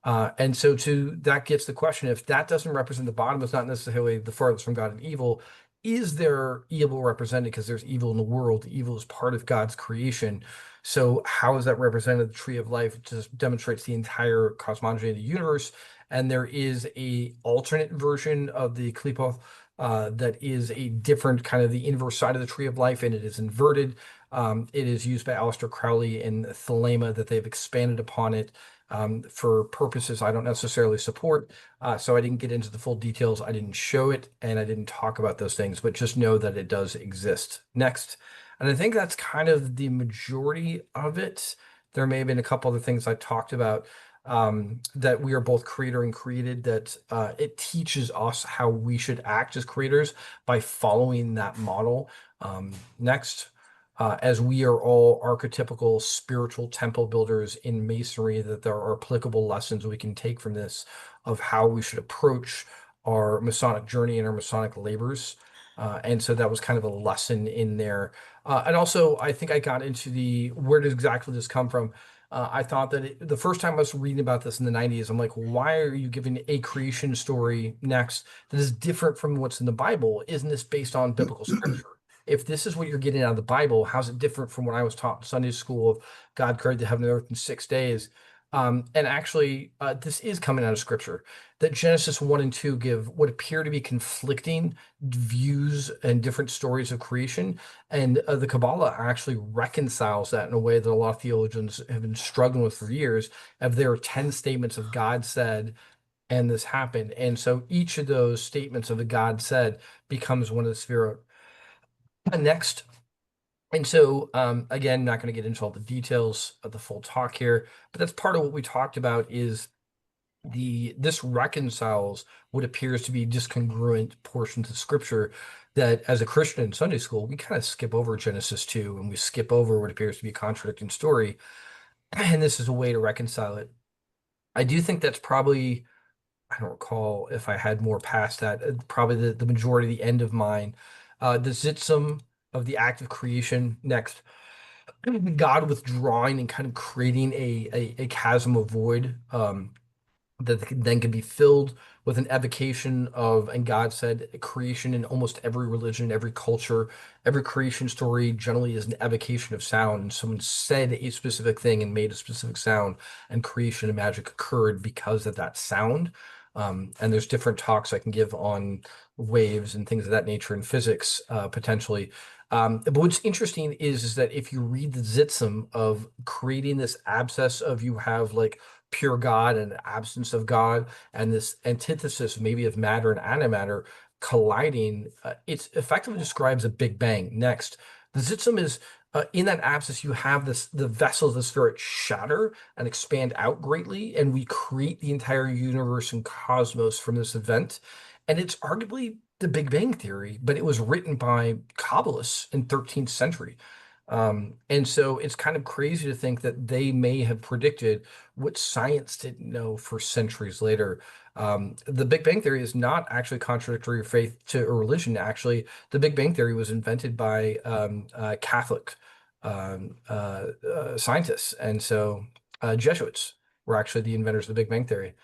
And so that gets the question, if that doesn't represent the bottom, it's not necessarily the farthest from God and evil. Is there evil represented? Because there's evil in the world. Evil is part of God's creation. So how is that represented? The Tree of Life just demonstrates the entire cosmology of the universe. And there is a alternate version of the Qliphoth that is a different kind of the inverse side of the Tree of Life, and it is inverted. It is used by Aleister Crowley in Thelema, that they've expanded upon it for purposes I don't necessarily support. So I didn't get into the full details. I didn't show it, and I didn't talk about those things, but just know that it does exist. Next. And I think that's kind of the majority of it. There may have been a couple other things I talked about, that we are both creator and created, that it teaches us how we should act as creators by following that model. Next. As we are all archetypical spiritual temple builders in Masonry, that there are applicable lessons we can take from this of how we should approach our Masonic journey and our Masonic labors. And so that was kind of a lesson in there. And also, I think I got into where does exactly this come from? I thought that the first time I was reading about this in the 90s, I'm like, why are you giving a creation story next that is different from what's in the Bible? Isn't this based on biblical scripture? If this is what you're getting out of the Bible, how's it different from what I was taught in Sunday school of God created the heaven and earth in 6 days? And actually, this is coming out of scripture, that Genesis 1 and 2 give what appear to be conflicting views and different stories of creation. And the Kabbalah actually reconciles that in a way that a lot of theologians have been struggling with for years. If there are 10 statements of God said, and this happened. And so each of those statements of the God said becomes one of the Sphirot. Next. And so, again, not going to get into all the details of the full talk here, but that's part of what we talked about is this reconciles what appears to be discongruent portions of scripture that as a Christian in Sunday school, we kind of skip over Genesis 2 and we skip over what appears to be a contradicting story. And this is a way to reconcile it. I do think that's probably, I don't recall if I had more past that, probably the majority, the end of mine. The Zitsum of the act of creation. Next, God withdrawing and kind of creating a chasm of void, that then can be filled with an evocation of, and God said, creation in almost every religion, every culture, every creation story generally is an evocation of sound. And someone said a specific thing and made a specific sound, and creation and magic occurred because of that sound. And there's different talks I can give on waves and things of that nature in physics, potentially. But what's interesting is that if you read the Zitsum of creating this abscess of, you have like pure God and absence of God, and this antithesis maybe of matter and antimatter colliding, it effectively describes a Big Bang. Next, the Zitsum is in that abscess, you have the vessels of the spirit shatter and expand out greatly, and we create the entire universe and cosmos from this event. And it's arguably the Big Bang Theory, but it was written by Kabbalists in 13th century. And so it's kind of crazy to think that they may have predicted what science didn't know for centuries later. The Big Bang Theory is not actually contradictory of faith to a religion. Actually, the Big Bang Theory was invented by Catholic scientists. And so Jesuits were actually the inventors of the Big Bang Theory.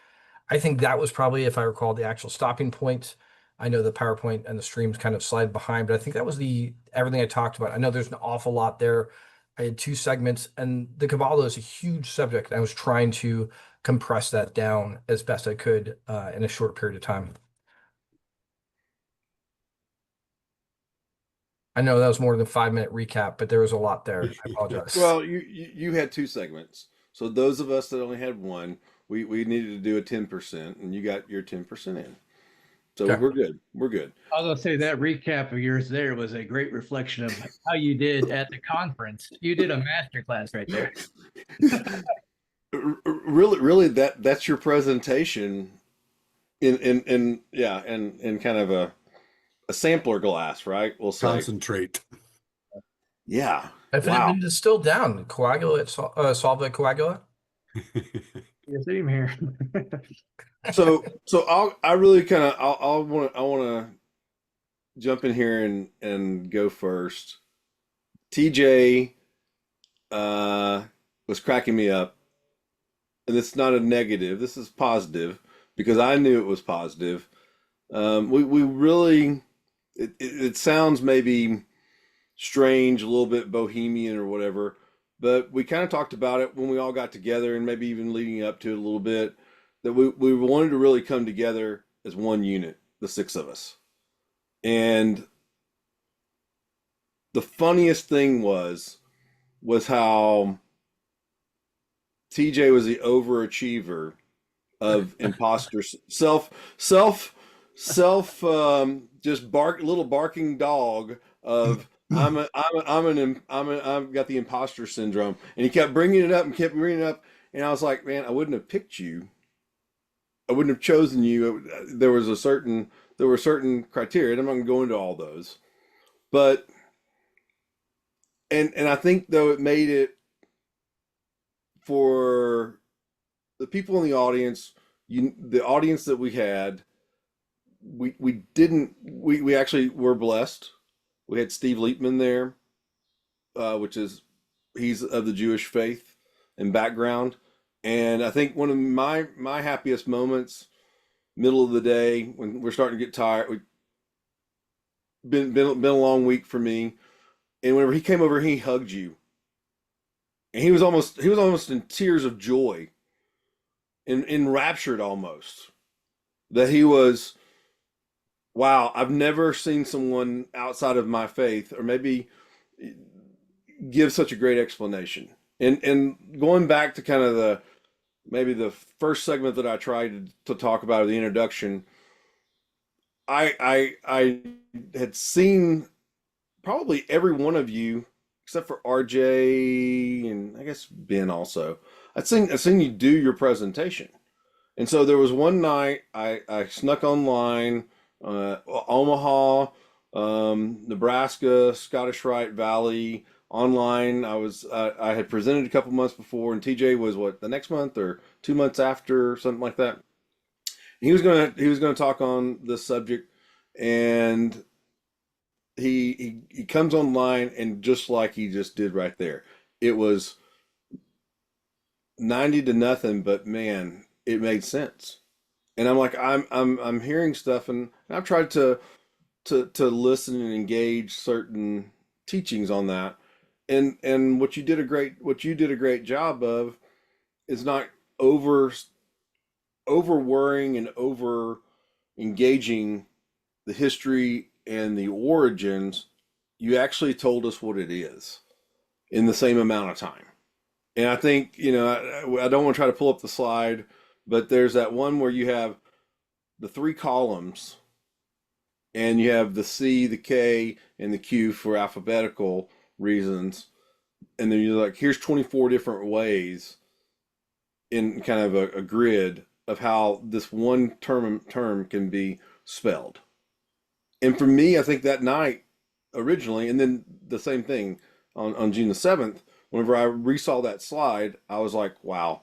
I think that was probably, if I recall, the actual stopping point. I know the PowerPoint and the streams kind of slide behind, but I think that was everything I talked about. I know there's an awful lot there. I had 2 segments, and the Kabbalah is a huge subject. I was trying to compress that down as best I could in a short period of time. I know that was more than a 5-minute recap, but there was a lot there. I apologize. Well, you had 2 segments. So those of us that only had one, we needed to do a 10%, and you got your 10% in. So Okay. we're good. We're good. I was gonna say that recap of yours there was a great reflection of how you did at the conference. You did a master class right there. Really, that's your presentation in kind of a sampler glass, right? We'll say. Concentrate. Yeah. If it had been distilled down, coagulate, solvent coagulate. Yes, same here. So I want to jump in here and go first. TJ was cracking me up, and it's not a negative. This is positive because I knew it was positive. We really it sounds maybe strange, a little bit bohemian or whatever, but we kind of talked about it when we all got together, and maybe even leading up to it a little bit, that we wanted to really come together as one unit, the 6 of us. And the funniest thing was how TJ was the overachiever of imposter just little barking dog of I've got the imposter syndrome, and he kept bringing it up and I was like, man, I wouldn't have picked you. I wouldn't have chosen you. There were certain criteria, and I'm not going to go into all those, but and I think though it made it for the people in the audience, the audience that we had, we actually were blessed. We had Steve Liepman there, he's of the Jewish faith and background. And I think one of my happiest moments, middle of the day, when we're starting to get tired, been a long week for me. And whenever he came over, he hugged you. And he was almost in tears of joy, enraptured almost. That he was, wow, I've never seen someone outside of my faith, or maybe give such a great explanation. And going back to kind of maybe the first segment that I tried to talk about, or the introduction, I had seen probably every one of you except for RJ and I guess Ben also. I'd seen you do your presentation. And so there was one night I snuck online, Omaha, Nebraska, Scottish Rite Valley, online. I had presented a couple months before, and TJ was the next month or 2 months after, something like that. He was gonna talk on this subject, and he comes online, and just like he just did right there, it was 90-0, but man, it made sense. And I'm like, I'm hearing stuff, and I've tried to listen and engage certain teachings on that. And what you did a great job of is not over worrying and over engaging the history and the origins. You actually told us what it is in the same amount of time. And I think, I don't want to try to pull up the slide, but there's that one where you have the 3 columns, and you have the C, the K, and the Q for alphabetical reasons. And then you're like, here's 24 different ways in kind of a grid of how this one term can be spelled. And for me, I think that night originally, and then the same thing on June the 7th, whenever I resaw that slide, I was like, wow,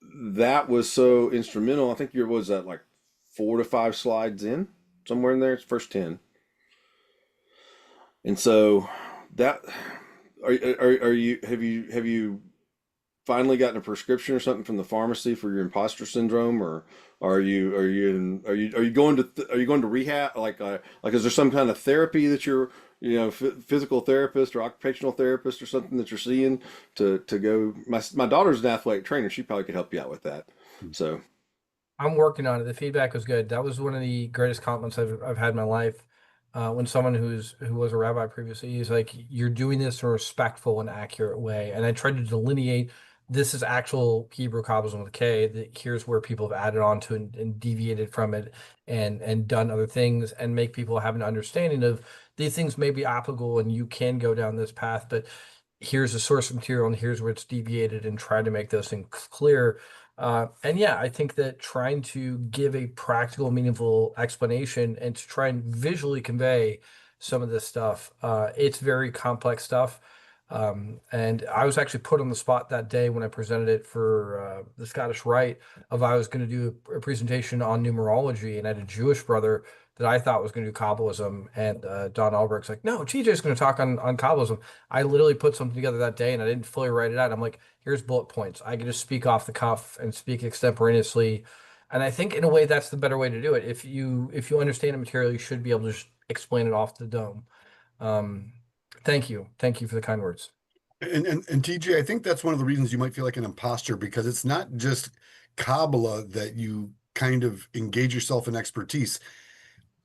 that was so instrumental. I think was that like 4 to 5 slides in, somewhere in there. It's first 10. And so that have you finally gotten a prescription or something from the pharmacy for your imposter syndrome, or are you going to rehab? Like is there some kind of therapy that you're, physical therapist or occupational therapist or something that you're seeing to go? My daughter's an athletic trainer. She probably could help you out with that. So I'm working on it. The feedback was good. That was one of the greatest compliments I've had in my life. when someone who was a rabbi previously, he's like, you're doing this in a respectful and accurate way. And I tried to delineate this is actual Hebrew Kabbalism with a K. That here's where people have added on to and deviated from it and done other things and make people have an understanding of these things may be applicable and you can go down this path, but here's the source material and here's where it's deviated, and try to make those things clear. And yeah, I think that trying to give a practical, meaningful explanation and to try and visually convey some of this stuff, it's very complex stuff. And I was actually put on the spot that day when I presented it for the Scottish Rite of I was going to do a presentation on numerology, and I had a Jewish brother that I thought was going to do Kabbalism, and Don Albrecht's like, no, TJ's going to talk on Kabbalism. I literally put something together that day and I didn't fully write it out. I'm like, here's bullet points. I can just speak off the cuff and speak extemporaneously. And I think in a way that's the better way to do it. If you understand the material, you should be able to just explain it off the dome. Thank you. Thank you for the kind words. And TJ, I think that's one of the reasons you might feel like an imposter, because it's not just Kabbalah that you kind of engage yourself in expertise.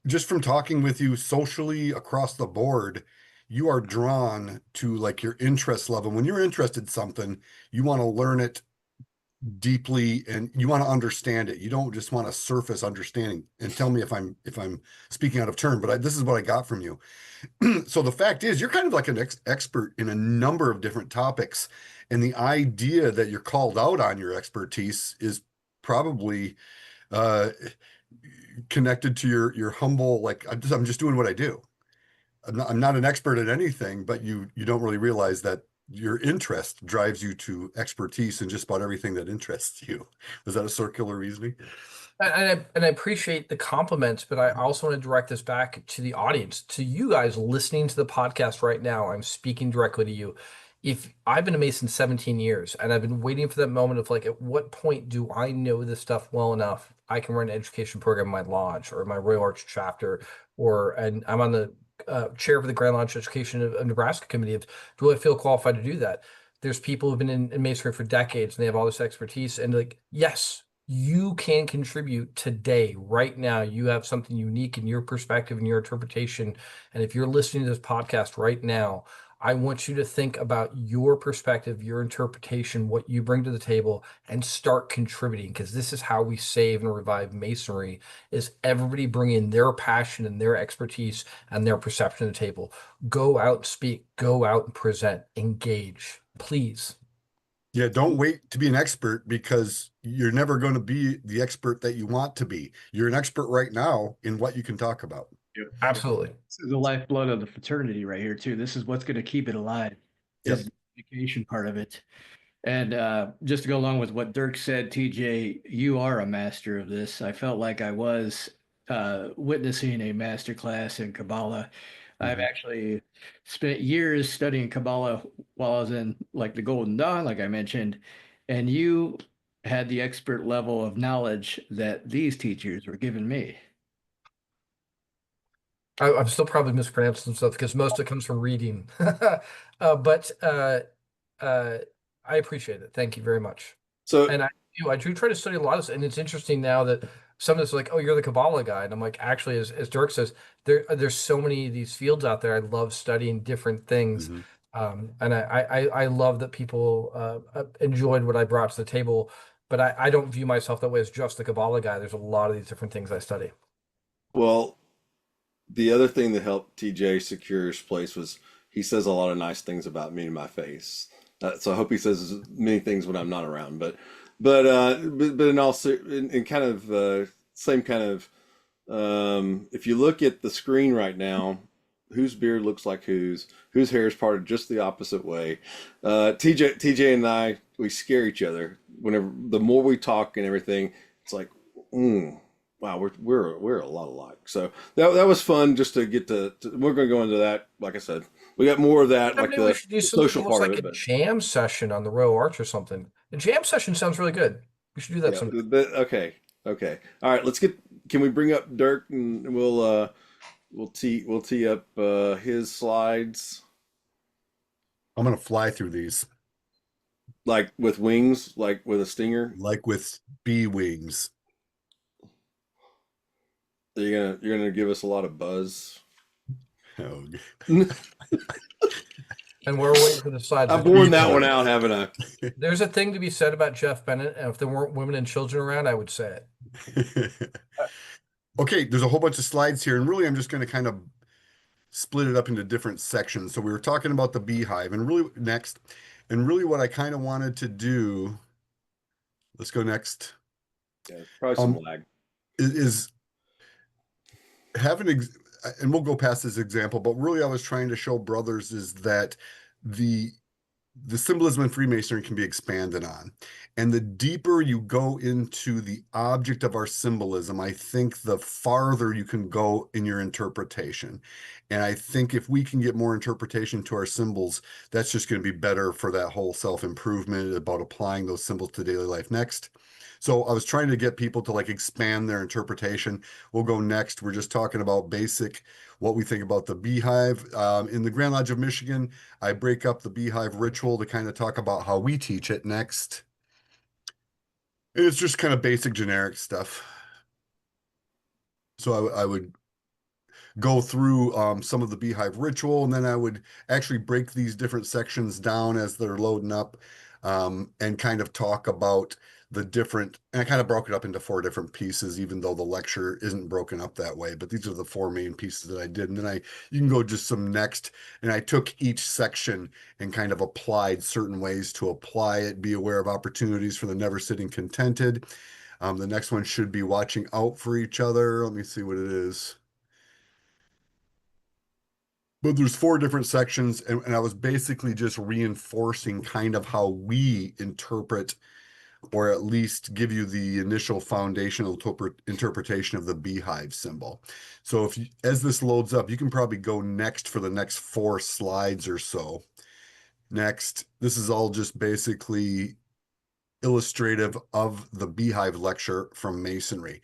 Just from talking with you socially across the board, you are drawn to like your interest level. When you're interested in something, you want to learn it deeply and you want to understand it. You don't just want a surface understanding. And tell me if I'm speaking out of turn, but this is what I got from you. So the fact is, you're kind of like an expert in a number of different topics, and the idea that you're called out on your expertise is probably connected to your humble, like, I'm just doing what I do. I'm not an expert at anything, but you don't really realize that your interest drives you to expertise in just about everything that interests you. Is that a circular reasoning? And I appreciate the compliments, but I also want to direct this back to the audience, to you guys listening to the podcast right now. I'm speaking directly to you. If I've been a Mason 17 years and I've been waiting for that moment of like, at what point do I know this stuff well enough? I can run an education program in my lodge or my Royal Arch chapter, and I'm on the chair of the Grand Lodge Education of Nebraska Committee. Do I feel qualified to do that? There's people who've been in Masonry for decades and they have all this expertise, and like, yes, you can contribute today, right now. You have something unique in your perspective and your interpretation. And if you're listening to this podcast right now, I want you to think about your perspective, your interpretation, what you bring to the table, and start contributing, because this is how we save and revive Masonry, is everybody bring in their passion and their expertise and their perception to the table. Go out and speak, go out and present, engage, please. Yeah, don't wait to be an expert, because you're never going to be the expert that you want to be. You're an expert right now in what you can talk about. Absolutely. This is the lifeblood of the fraternity right here too. This is what's going to keep it alive. Yep. Is the education part of it. And just to go along with what Dirk said, TJ, you are a master of this. I felt like I was witnessing a master class in Kabbalah. I've actually spent years studying Kabbalah while I was in like the Golden Dawn, like I mentioned, and you had the expert level of knowledge that these teachers were giving me. I'm still probably mispronouncing some stuff because most of it comes from reading. But I appreciate it. Thank you very much. So And I do try to study a lot of this, and it's interesting now that some of this like, oh, you're the Kabbalah guy, and I'm like, actually, as Dirk says, there's so many of these fields out there. I love studying different things, and I love that people enjoyed what I brought to the table. But I don't view myself that way as just the Kabbalah guy. There's a lot of these different things I study. well, the other thing that helped TJ secure his place was he says a lot of nice things about me to my face. So I hope he says many things when I'm not around. But in all in kind of same kind of if you look at the screen right now, whose beard looks like whose hair is parted just the opposite way. TJ and I, we scare each other whenever. The more we talk and everything, it's like, wow, we're a lot alike. So that was fun just to get to. We're going to go into that. Like I said, we got more of that, like Maybe we should do the something social almost part like of a it. jam session on the Royal Arch or something. A jam session sounds really good. We should do that sometime. Okay. All right, let's get. Can we bring up Dirk and we'll tee up his slides, I'm going to fly through these like with wings, like with a stinger. like with bee wings. You're gonna give us a lot of buzz. Oh, And we're waiting for the slides. I've worn that one out, haven't I? There's a thing to be said about Jeff Bennett, and if there weren't women and children around, I would say it. Okay, there's a whole bunch of slides here, and really I'm just going to kind of split it up into different sections. So we were talking about the beehive, and really next, and really what I kind of wanted to do, let's go next. Yeah, probably some lag. Is have and we'll go past this example, but really I was trying to show brothers is that the symbolism in Freemasonry can be expanded on. And the deeper you go into the object of our symbolism, I think the farther you can go in your interpretation. And I think if we can get more interpretation to our symbols, that's just going to be better for that whole self-improvement about applying those symbols to daily life. Next. So I was trying to get people to like expand their interpretation. We'll go next. We're just talking about basic, what we think about the beehive. In the Grand Lodge of Michigan, I break up the beehive ritual to kind of talk about how we teach it next. And it's just kind of basic generic stuff. So I would go through some of the beehive ritual, and then I would actually break these different sections down as they're loading up, and kind of talk about the different, and I kind of broke it up into 4 different pieces, even though the lecture isn't broken up that way, but these are the 4 main pieces that I did. And then you can go just some next, and I took each section and kind of applied certain ways to apply it. Be aware of opportunities for the never sitting contented. The next one should be watching out for each other. Let me see what it is. But there's 4 different sections, and I was basically just reinforcing kind of how we interpret, or at least give you the initial foundational interpretation of the beehive symbol. So as this loads up, you can probably go next for the next 4 slides or so. Next, this is all just basically illustrative of the beehive lecture from Masonry.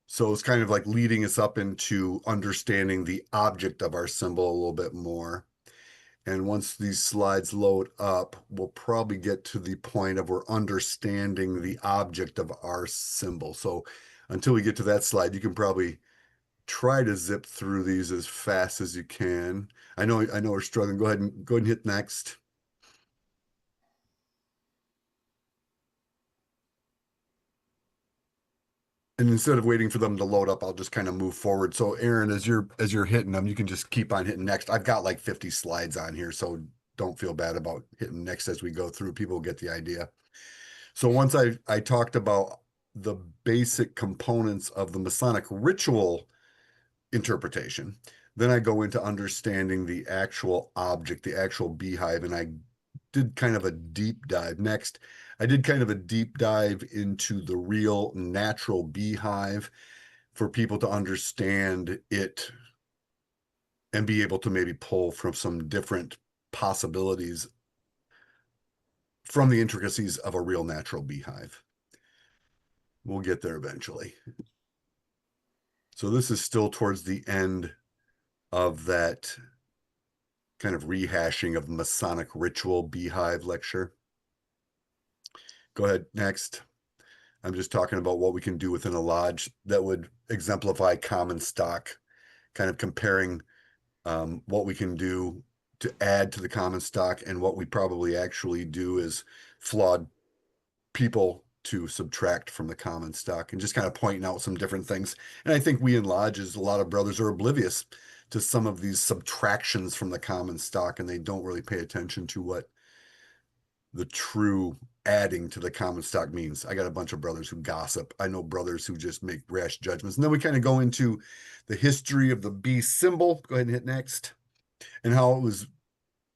So it's kind of like leading us up into understanding the object of our symbol a little bit more. And once these slides load up, we'll probably get to the point of we're understanding the object of our symbol. So until we get to that slide, you can probably try to zip through these as fast as you can. I know we're struggling. Go ahead and hit next. And instead of waiting for them to load up, I'll just kind of move forward. So Aaron, as you're hitting them, you can just keep on hitting next. I've got like 50 slides on here, so don't feel bad about hitting next as we go through. People get the idea. So once I talked about the basic components of the Masonic ritual interpretation, then I go into understanding the actual object, the actual beehive, and I did kind of a deep dive. Next, I did kind of a deep dive into the real natural beehive for people to understand it and be able to maybe pull from some different possibilities from the intricacies of a real natural beehive. We'll get there eventually. So this is still towards the end of that kind of rehashing of Masonic ritual beehive lecture. Go ahead, next. I'm just talking about what we can do within a lodge that would exemplify common stock, kind of comparing what we can do to add to the common stock and what we probably actually do is flawed people to subtract from the common stock, and just kind of pointing out some different things. And I think we in lodges, a lot of brothers are oblivious to some of these subtractions from the common stock, and they don't really pay attention to what the true adding to the common stock means. I got a bunch of brothers who gossip. I know brothers who just make rash judgments. And then we kind of go into the history of the beast symbol. Go ahead and hit next. And how it was,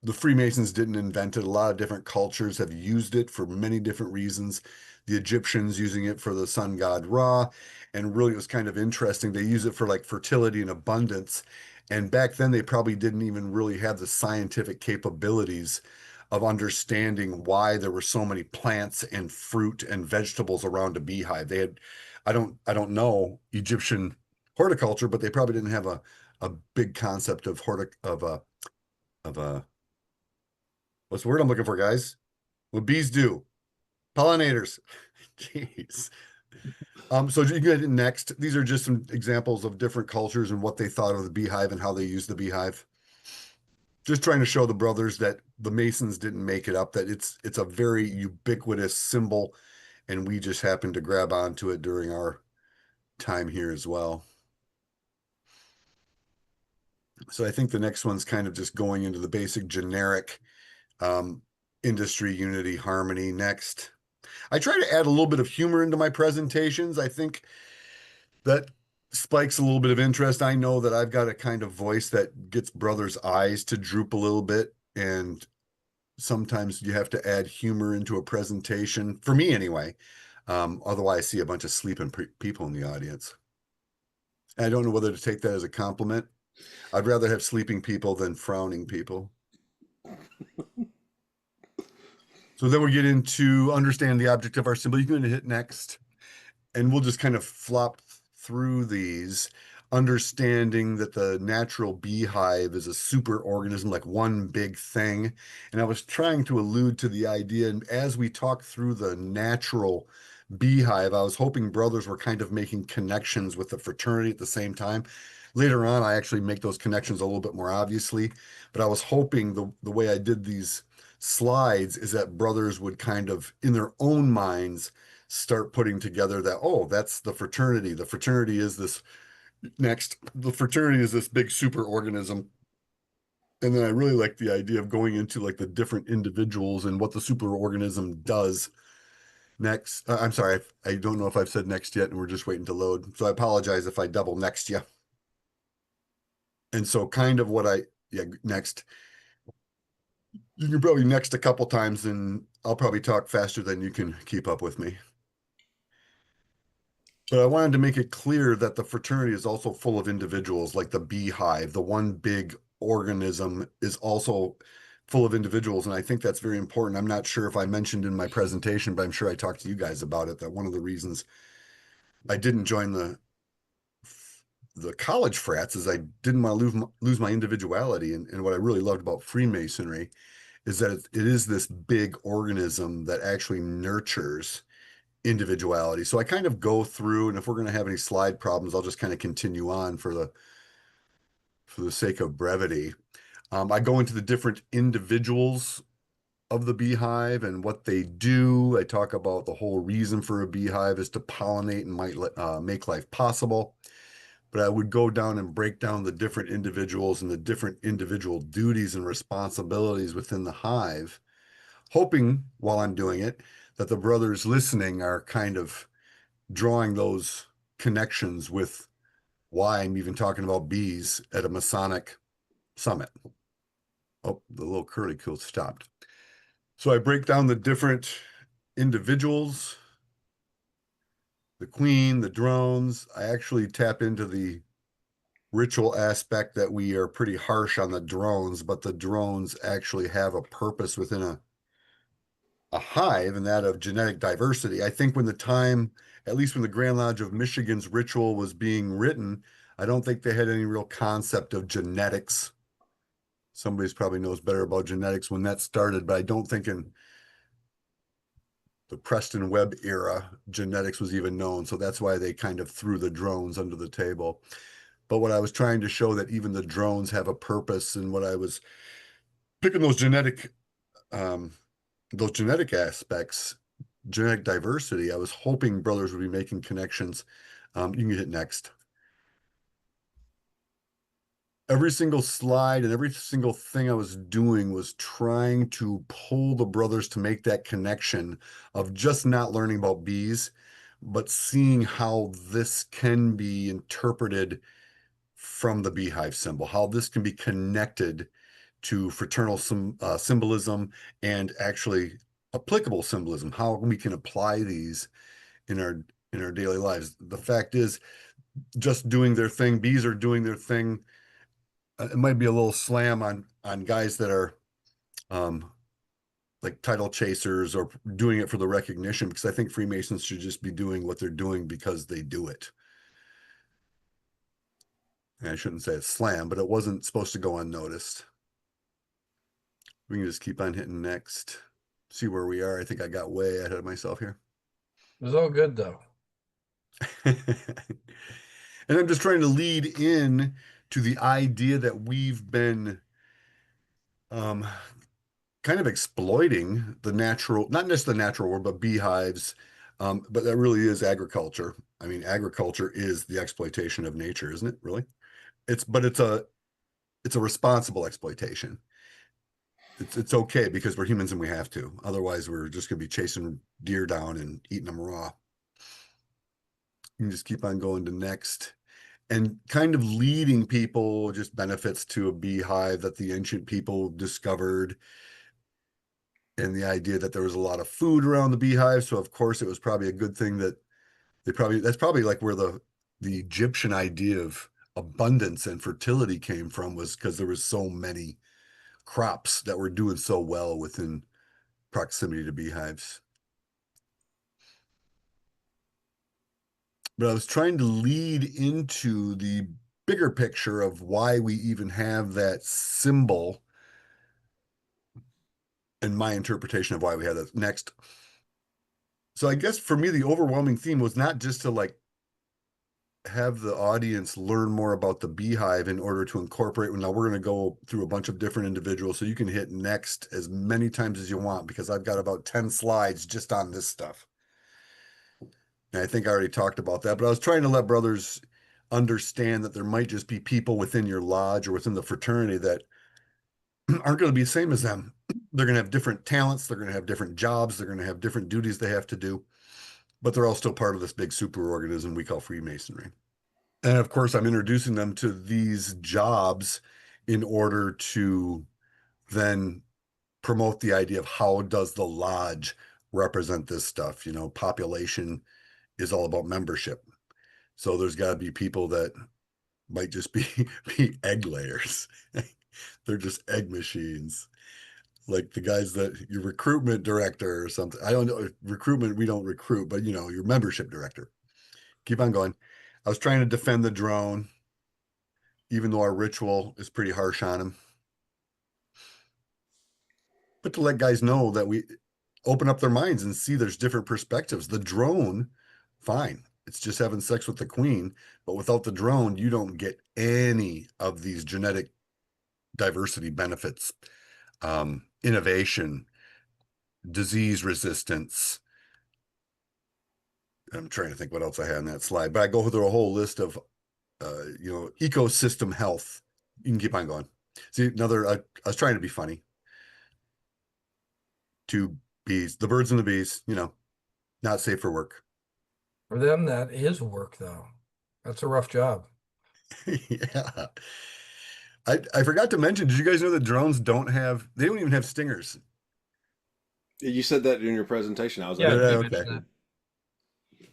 the Freemasons didn't invent it. A lot of different cultures have used it for many different reasons. The Egyptians using it for the sun god Ra. And really it was kind of interesting. They use it for like fertility and abundance. And back then they probably didn't even really have the scientific capabilities of understanding why there were so many plants and fruit and vegetables around a beehive. They had, I don't know Egyptian horticulture, but they probably didn't have a big concept of what's the word I'm looking for, guys? What bees do? Pollinators. Jeez. So you get next. These are just some examples of different cultures and what they thought of the beehive and how they used the beehive. Just trying to show the brothers that the Masons didn't make it up, that it's a very ubiquitous symbol, and we just happened to grab onto it during our time here as well. So I think the next one's kind of just going into the basic generic industry, unity, harmony next. I try to add a little bit of humor into my presentations. I think that spikes a little bit of interest. I know that I've got a kind of voice that gets brothers' eyes to droop a little bit, and sometimes you have to add humor into a presentation, for me anyway. Otherwise, I see a bunch of sleeping people in the audience. And I don't know whether to take that as a compliment. I'd rather have sleeping people than frowning people. So then we get into understand the object of our symbol. You're going to hit next, and we'll just kind of flop through these, understanding that the natural beehive is a super organism, like one big thing. And I was trying to allude to the idea, and as we talk through the natural beehive, I was hoping brothers were kind of making connections with the fraternity at the same time. Later on, I actually make those connections a little bit more obviously, but I was hoping the way I did these slides is that brothers would kind of, in their own minds, start putting together that, oh, that's the fraternity. The fraternity is this the fraternity is this big super organism. And then I really like the idea of going into like the different individuals and what the super organism does next. I'm sorry, I don't know if I've said next yet, and we're just waiting to load. So I apologize if I double next you. And so kind of next. You can probably next a couple times, and I'll probably talk faster than you can keep up with me. But I wanted to make it clear that the fraternity is also full of individuals, like the beehive, the one big organism is also full of individuals. And I think that's very important. I'm not sure if I mentioned in my presentation, but I'm sure I talked to you guys about it, that one of the reasons I didn't join the college frats is I didn't want to lose my individuality. And what I really loved about Freemasonry is that it is this big organism that actually nurtures individuality. So I kind of go through, and if we're going to have any slide problems, I'll just kind of continue on for the sake of brevity. I go into the different individuals of the beehive and what they do. I talk about the whole reason for a beehive is to pollinate and might make life possible. But I would go down and break down the different individuals and the different individual duties and responsibilities within the hive, hoping while I'm doing it that the brothers listening are kind of drawing those connections with why I'm even talking about bees at a Masonic summit. Oh, the little curly Q stopped. So I break down the different individuals, the queen, the drones. I actually tap into the ritual aspect that we are pretty harsh on the drones, but the drones actually have a purpose within a hive, and that of genetic diversity. I think when the time, at least when the Grand Lodge of Michigan's ritual was being written, I don't think they had any real concept of genetics. Somebody's probably knows better about genetics when that started, but I don't think in the Preston Webb era, genetics was even known. So that's why they kind of threw the drones under the table. But what I was trying to show that even the drones have a purpose, and what I was picking those genetic aspects, genetic diversity. I was hoping brothers would be making connections. You can hit next. Every single slide and every single thing I was doing was trying to pull the brothers to make that connection of just not learning about bees, but seeing how this can be interpreted from the beehive symbol, how this can be connected to fraternal symbolism and actually applicable symbolism, how we can apply these in our daily lives. The fact is, just doing their thing, bees are doing their thing. It might be a little slam on guys that are like title chasers or doing it for the recognition, because I think Freemasons should just be doing what they're doing because they do it. And I shouldn't say it's slam, but it wasn't supposed to go unnoticed. We can just keep on hitting next, see where we are. I think I got way ahead of myself here. It was all good though. And I'm just trying to lead in to the idea that we've been um, kind of exploiting the natural, not just the natural world, but beehives. But that really is agriculture. I mean, agriculture is the exploitation of nature, isn't it? Really? But it's a responsible exploitation. It's okay because we're humans and we have to. Otherwise, we're just going to be chasing deer down and eating them raw. You can just keep on going to next. And kind of leading people just benefits to a beehive that the ancient people discovered, and the idea that there was a lot of food around the beehive. So of course it was probably a good thing that that's probably like where the Egyptian idea of abundance and fertility came from, was because there was so many crops that were doing so well within proximity to beehives. But I was trying to lead into the bigger picture of why we even have that symbol, and my interpretation of why we had that next. So I guess for me, the overwhelming theme was not just to like have the audience learn more about the beehive in order to incorporate. Now we're going to go through a bunch of different individuals, so you can hit next as many times as you want, because I've got about 10 slides just on this stuff. And I think I already talked about that, but I was trying to let brothers understand that there might just be people within your lodge or within the fraternity that aren't going to be the same as them. They're going to have different talents. They're going to have different jobs. They're going to have different duties they have to do, but they're all still part of this big superorganism we call Freemasonry. And of course, I'm introducing them to these jobs in order to then promote the idea of how does the lodge represent this stuff. You know, population is all about membership. So there's got to be people that might just be egg layers. They're just egg machines. Like the guys that your recruitment director or something. I don't know. Recruitment, we don't recruit, but you know, your membership director. Keep on going. I was trying to defend the drone, even though our ritual is pretty harsh on him. But to let guys know that we open up their minds and see there's different perspectives. The drone, fine. It's just having sex with the queen. But without the drone, you don't get any of these genetic diversity benefits, innovation, disease resistance. I'm trying to think what else I had on that slide, but I go through a whole list of, ecosystem health. You can keep on going. See, I was trying to be funny. Two bees, the birds and the bees, not safe for work. For them, that is work, though. That's a rough job. Yeah. I forgot to mention, did you guys know that drones they don't even have stingers? You said that in your presentation. I was Yeah, like, Yeah, you okay. mentioned that.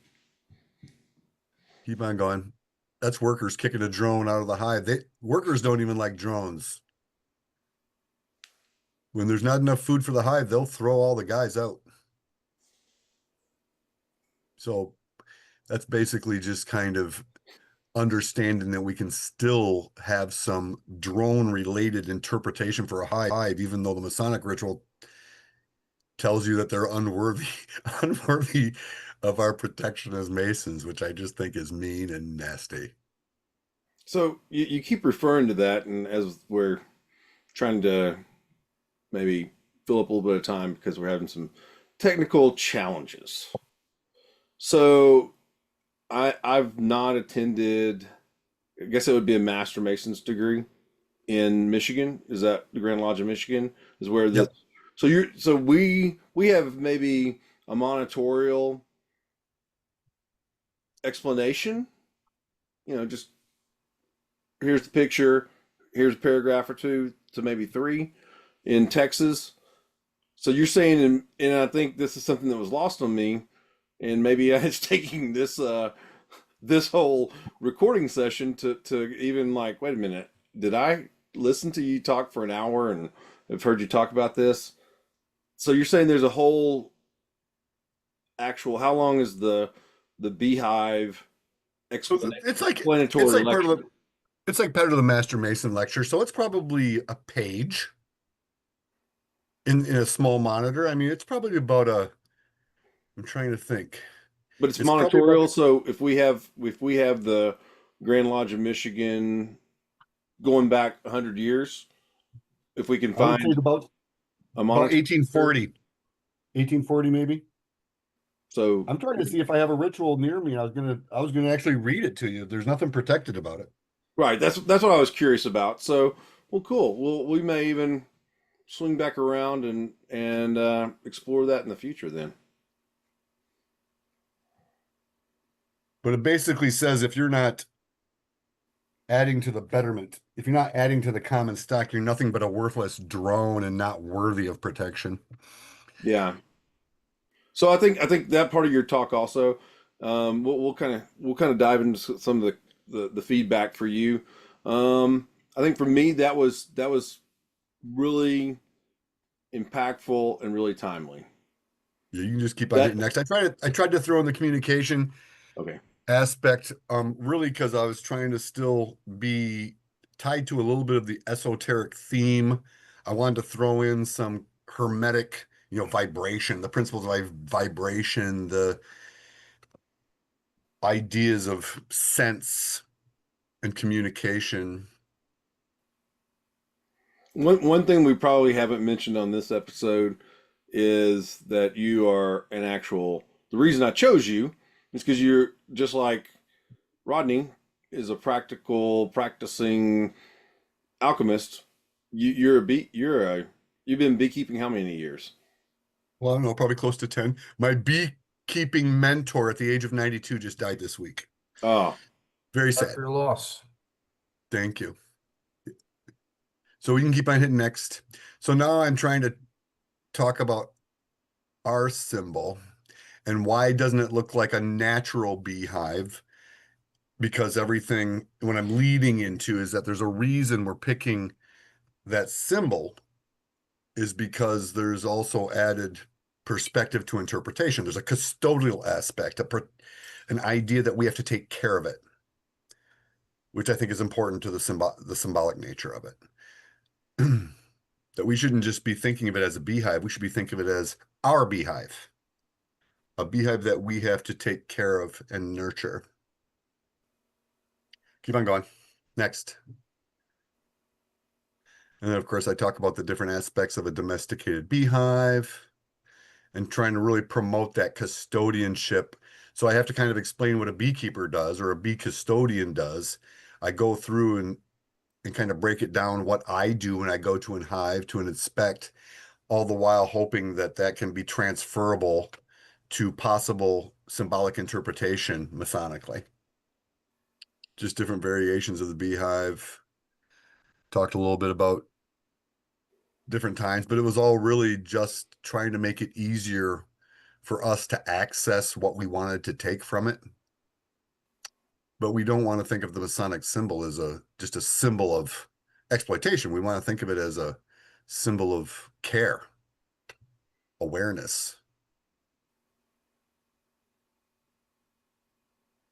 Keep on going. That's workers kicking a drone out of the hive. Workers don't even like drones. When there's not enough food for the hive, they'll throw all the guys out. So that's basically just kind of understanding that we can still have some drone related interpretation for a hive, even though the Masonic ritual tells you that they're unworthy of our protection as Masons, which I just think is mean and nasty. so you keep referring to that, and as we're trying to maybe fill up a little bit of time because we're having some technical challenges. So I've not attended, I guess it would be a Master Mason's degree in Michigan. Is that the Grand Lodge of Michigan? Is where the Yep. so we have maybe a monitorial explanation. Just here's the picture, here's a paragraph or two to maybe three in Texas. So you're saying, and I think this is something that was lost on me, and maybe I was taking this whole recording session to even like, wait a minute, did I listen to you talk for an hour and have heard you talk about this? So you're saying there's a whole actual, how long is the beehive It's like explanatory part of lecture? it's like part of the Master Mason lecture. So it's probably a page in a small monitor. I mean, it's probably about I'm trying to think. But it's It's probably about monitorial, so if we have the Grand Lodge of Michigan going back 100 years, if we can I would say find a about monitor, 1840 maybe. so I'm trying to see if I have a ritual near me. I was gonna actually read it to you. There's nothing protected about it. right, that's what I was curious about. So, well, cool. We may even swing back around and explore that in the future then. But it basically says if you're not adding to the betterment, if you're not adding to the common stock, you're nothing but a worthless drone and not worthy of protection. Yeah. So I think that part of your talk also, we'll kind of dive into some of the feedback for you. I think for me that was really impactful and really timely. Yeah, you can just keep on That hitting next. I tried to throw in the communication okay. aspect, really because I was trying to still be tied to a little bit of the esoteric theme. I wanted to throw in some hermetic, vibration, the principles of vibration, the ideas of sense and communication. One thing we probably haven't mentioned on this episode is that you are an actual. The reason I chose you is because you're just like Rodney is a practical, practicing alchemist. You've been beekeeping how many years? Well, I don't know, probably close to 10. My beekeeping mentor at the age of 92 just died this week. Oh, Very Sorry sad. for your loss. Thank you. So we can keep on hitting next. So now I'm trying to talk about our symbol and why doesn't it look like a natural beehive? Because everything, what I'm leading into is that there's a reason we're picking that symbol is because there's also added perspective to interpretation. There's a custodial aspect, an idea that we have to take care of it, which I think is important to the symbolic nature of it. That we shouldn't just be thinking of it as a beehive. We should be thinking of it as our beehive, a beehive that we have to take care of and nurture. Keep on going. Next. And then, of course, I talk about the different aspects of a domesticated beehive and trying to really promote that custodianship. So I have to kind of explain what a beekeeper does or a bee custodian does. I go through and kind of break it down what I do when I go to a hive to an inspect, all the while hoping that that can be transferable to possible symbolic interpretation masonically. Just different variations of the beehive. Talked a little bit about different times, but it was all really just trying to make it easier for us to access what we wanted to take from it. But we don't want to think of the Masonic symbol as just a symbol of exploitation. We want to think of it as a symbol of care, awareness.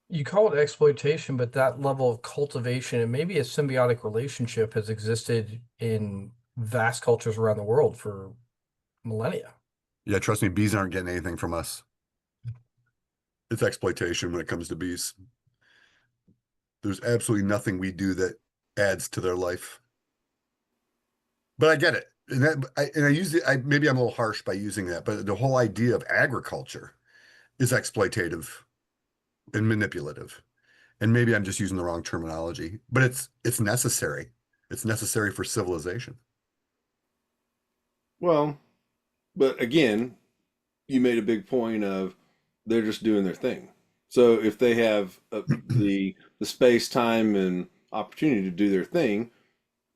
You call it exploitation, but that level of cultivation and maybe a symbiotic relationship has existed in vast cultures around the world for millennia. Yeah, trust me, bees aren't getting anything from us. It's exploitation when it comes to bees. There's absolutely nothing we do that adds to their life. But I get it. And I use it, maybe I'm a little harsh by using that, but the whole idea of agriculture is exploitative and manipulative. And maybe I'm just using the wrong terminology, but it's necessary. It's necessary for civilization. well, but again, you made a big point of they're just doing their thing. So if they have the space, time, and opportunity to do their thing,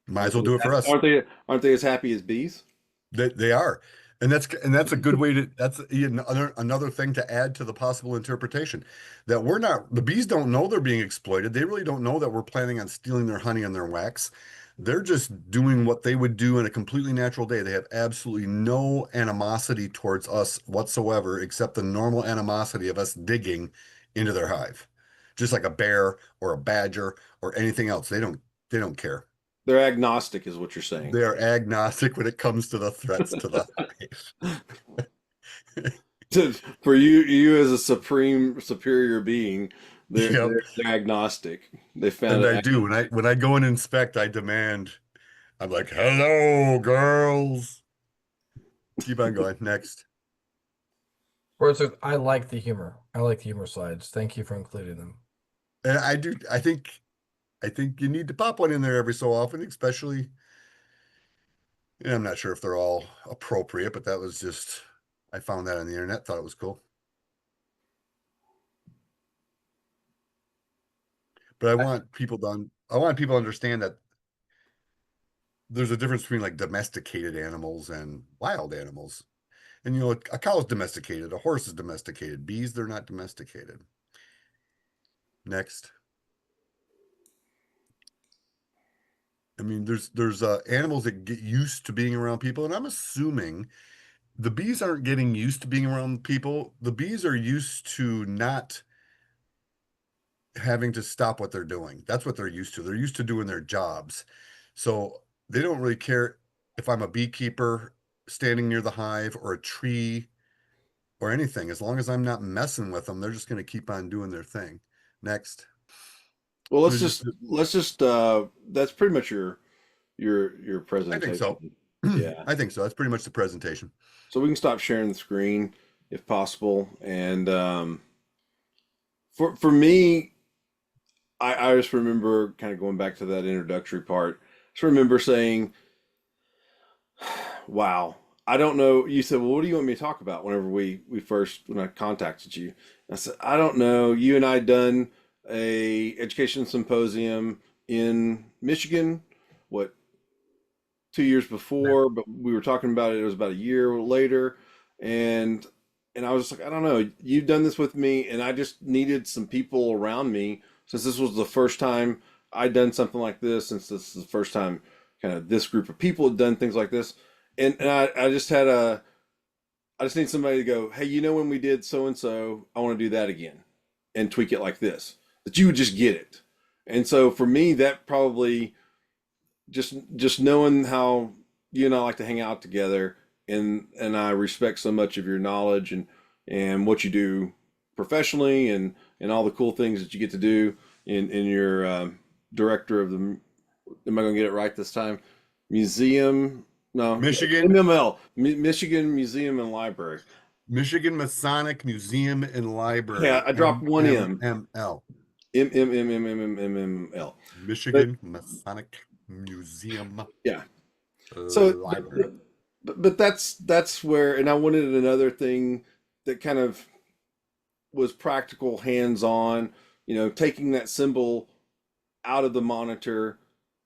Might as well do it for us. aren't they as happy as bees? They are. And that's a good way that's another thing to add to the possible interpretation that the bees don't know they're being exploited. They really don't know that we're planning on stealing their honey and their wax. They're just doing what they would do in a completely natural day. They have absolutely no animosity towards us whatsoever, except the normal animosity of us digging into their hive. Just like a bear or a badger or anything else. They don't care. They're agnostic, is what you're saying. They are agnostic when it comes to the threats to the hive. For you as a superior being, Yep. they're agnostic. They found And it. I do. When I go and inspect, I demand, I'm like, hello, girls. Keep on going. Next. Whereas I like the humor. I like the humor slides. Thank you for including them. And I do. I think you need to pop one in there every so often, especially. And I'm not sure if they're all appropriate, but that was just, I found that on the internet, thought it was cool. But I want people to understand that there's a difference between like domesticated animals and wild animals. And you know, a cow is domesticated, a horse is domesticated. Bees, they're not domesticated. Next. I mean, there's animals that get used to being around people, and I'm assuming the bees aren't getting used to being around people. The bees are used to not having to stop what they're doing. That's what they're used to. They're used to doing their jobs. So they don't really care if I'm a beekeeper standing near the hive or a tree or anything. As long as I'm not messing with them, they're just going to keep on doing their thing. Next. Well, So just, let's just that's pretty much your I think so. presentation. Yeah. I think so. That's pretty much the presentation. So we can stop sharing the screen if possible. And for me, I just remember kind of going back to that introductory part. I just remember saying, "Wow, I don't know." You said, "Well, what do you want me to talk about?" Whenever when I contacted you, I said, "I don't know." You and I done a education symposium in Michigan, what 2 years before, but we were talking about it. It was about a year later, and I was just like, I don't know. You've done this with me, and I just needed some people around me since this was the first time I'd done something like this. Since this is the first time, kind of this group of people had done things like this, and I just need somebody to go, hey, when we did so and so, I want to do that again, and tweak it like this. That you would just get it, and so for me, that probably just knowing how you and I like to hang out together, and I respect so much of your knowledge and what you do professionally, and all the cool things that you get to do in your director of the, am I going to get it right this time? Museum, no, Michigan, MML, Michigan Museum and Library. Michigan Masonic Museum and Yeah, Library, I dropped one M. MML. MMMMMML. But Michigan Masonic Museum yeah, so Library. but that's where, and I wanted another thing that kind of was practical, hands-on, taking that symbol out of the monitor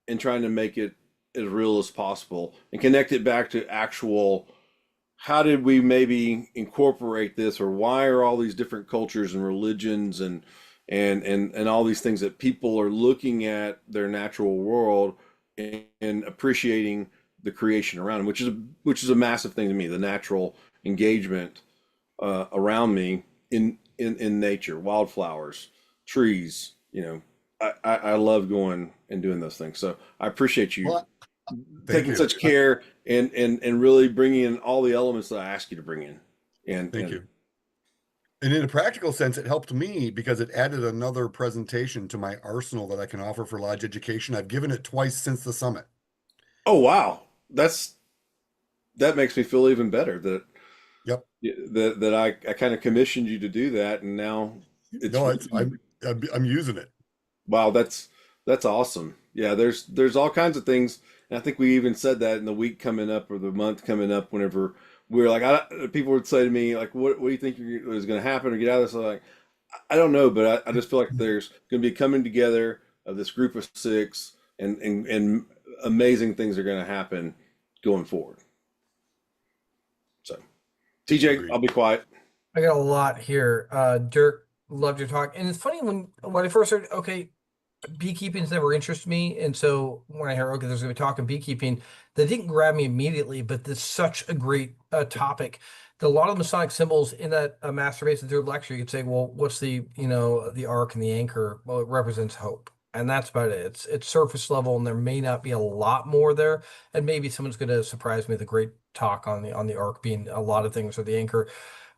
and trying to make it as real as possible and connect it back to actual, how did we maybe incorporate this, or why are all these different cultures and religions and all these things that people are looking at their natural world and appreciating the creation around them, which is a massive thing to me, the natural engagement around me in nature, wildflowers, trees. I love going and doing those things. So I appreciate you Well, thank taking you. such care and really bringing in all the elements that I ask you to bring in. Thank you. And in a practical sense, it helped me because it added another presentation to my arsenal that I can offer for lodge education. I've given it twice since the summit. Oh wow, that makes me feel even better that Yep. that I kind of commissioned you to do that, and now it's No, really, I'm using it. wow, that's awesome. Yeah, there's all kinds of things, and I think we even said that in the week coming up or the month coming up. Whenever we were like, people would say to me like, "What do you think is going to happen or get out of this?" I'm like, I don't know, but I just feel like there's going to be coming together of this group of six, and amazing things are going to happen going forward. So, TJ, Agreed. I'll be quiet. I got a lot here. Dirk, loved your talk. And it's funny when I first heard, okay, beekeeping's never interested me. And so when I heard, okay, there's going to be talk of beekeeping, that didn't grab me immediately, but this is such a great topic. A lot of the Masonic symbols in that Master Mason third lecture, you could say, well, what's the ark and the anchor? Well, it represents hope. And that's about it. It's surface level, and there may not be a lot more there. And maybe someone's going to surprise me with a great talk on the ark being a lot of things, or the anchor.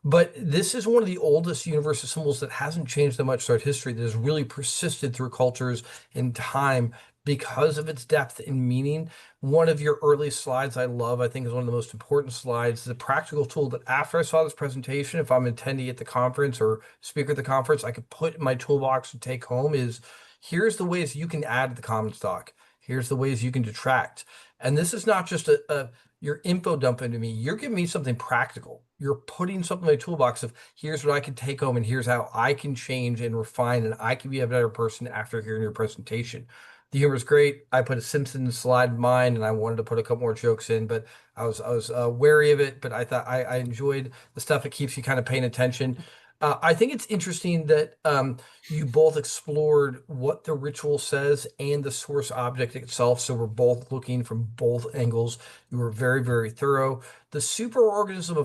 But this is one of the oldest universal symbols that hasn't changed that much throughout history, that has really persisted through cultures and time because of its depth and meaning. One of your early slides I love, I think is one of the most important slides, the practical tool that after I saw this presentation, if I'm attending at the conference or speaker at the conference, I could put in my toolbox to take home is, here's the ways you can add to the common stock. Here's the ways you can detract. And this is not just your info dump into me. You're giving me something practical. You're putting something in my toolbox of, here's what I can take home and here's how I can change and refine and I can be a better person after hearing your presentation. The humor is great. I put a Simpsons slide in mine and I wanted to put a couple more jokes in, but I was wary of it, but I thought I enjoyed the stuff. It keeps you kind of paying attention. I think it's interesting that you both explored what the ritual says and the source object itself. So we're both looking from both angles. You were very, very thorough. The superorganism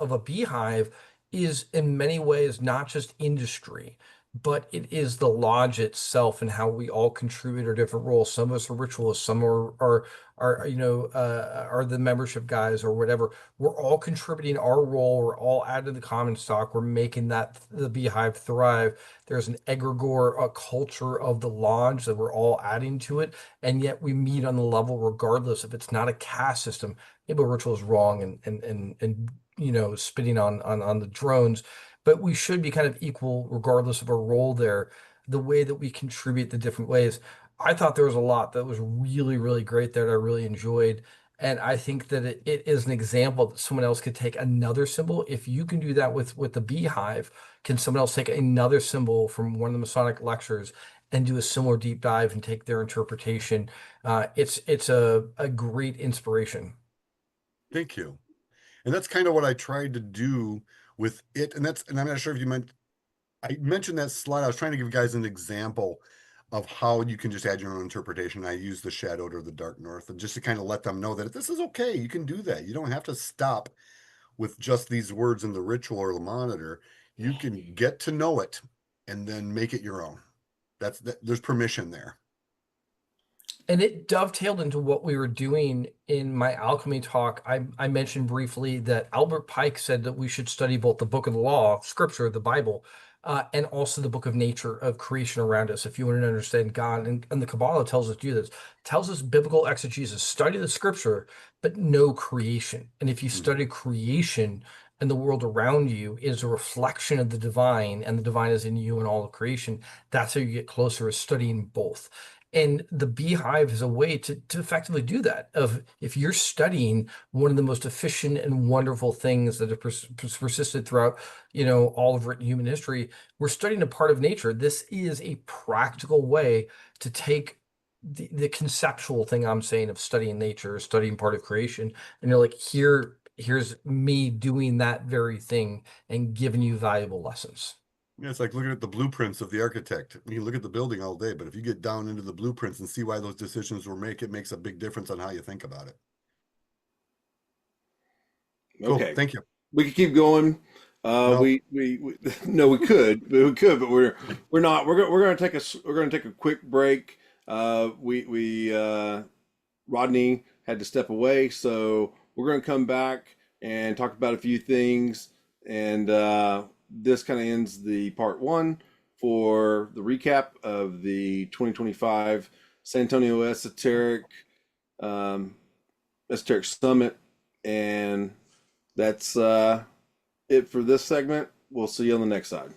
of a beehive is in many ways not just industry, but it is the lodge itself and how we all contribute our different roles. Some of us are ritualists, some are the membership guys or whatever. We're all contributing our role. We're all adding the common stock. We're making the beehive thrive. There's an egregore, a culture of the lodge that we're all adding to it, and yet we meet on the level regardless if it's not a caste system. Maybe a ritual is wrong and spitting on the drones, but we should be kind of equal regardless of our role there. The way that we contribute the different ways. I thought there was a lot that was really, really great there that I really enjoyed. And I think that it is an example that someone else could take another symbol. If you can do that with the beehive, can someone else take another symbol from one of the Masonic lectures and do a similar deep dive and take their interpretation? It's a great inspiration. Thank you. And that's kind of what I tried to do with it. And I'm not sure if I mentioned that slide. I was trying to give you guys an example of how you can just add your own interpretation. I use the shadowed or the dark north, and just to kind of let them know that this is okay. You can do that. You don't have to stop with just these words in the ritual or the monitor. You can get to know it and then make it your own. There's permission there. And it dovetailed into what we were doing in my alchemy talk. I mentioned briefly that Albert Pike said that we should study both the book of the law, scripture, the Bible, and also the book of nature, of creation around us, if you want to understand God. And the Kabbalah tells us to do this, tells us biblical exegesis, study the scripture, but know creation. And if you study creation and the world around you is a reflection of the divine, and the divine is in you and all of creation, that's how you get closer, is studying both. And the beehive is a way to effectively do that. Of if you're studying one of the most efficient and wonderful things that have persisted throughout, all of written human history, we're studying a part of nature. This is a practical way to take the conceptual thing I'm saying of studying nature, studying part of creation, and you're like, here's me doing that very thing and giving you valuable lessons. Yeah, it's like looking at the blueprints of the architect. You can look at the building all day, but if you get down into the blueprints and see why those decisions were made, it makes a big difference on how you think about it. Cool. Okay. Thank you. We could keep going. No. We no, we could, but we're not. We're gonna take a quick break. Rodney had to step away, so we're gonna come back and talk about a few things, and this kind of ends the part one for the recap of the 2025 San Antonio Esoteric Summit, and that's it for this segment. We'll see you on the next side.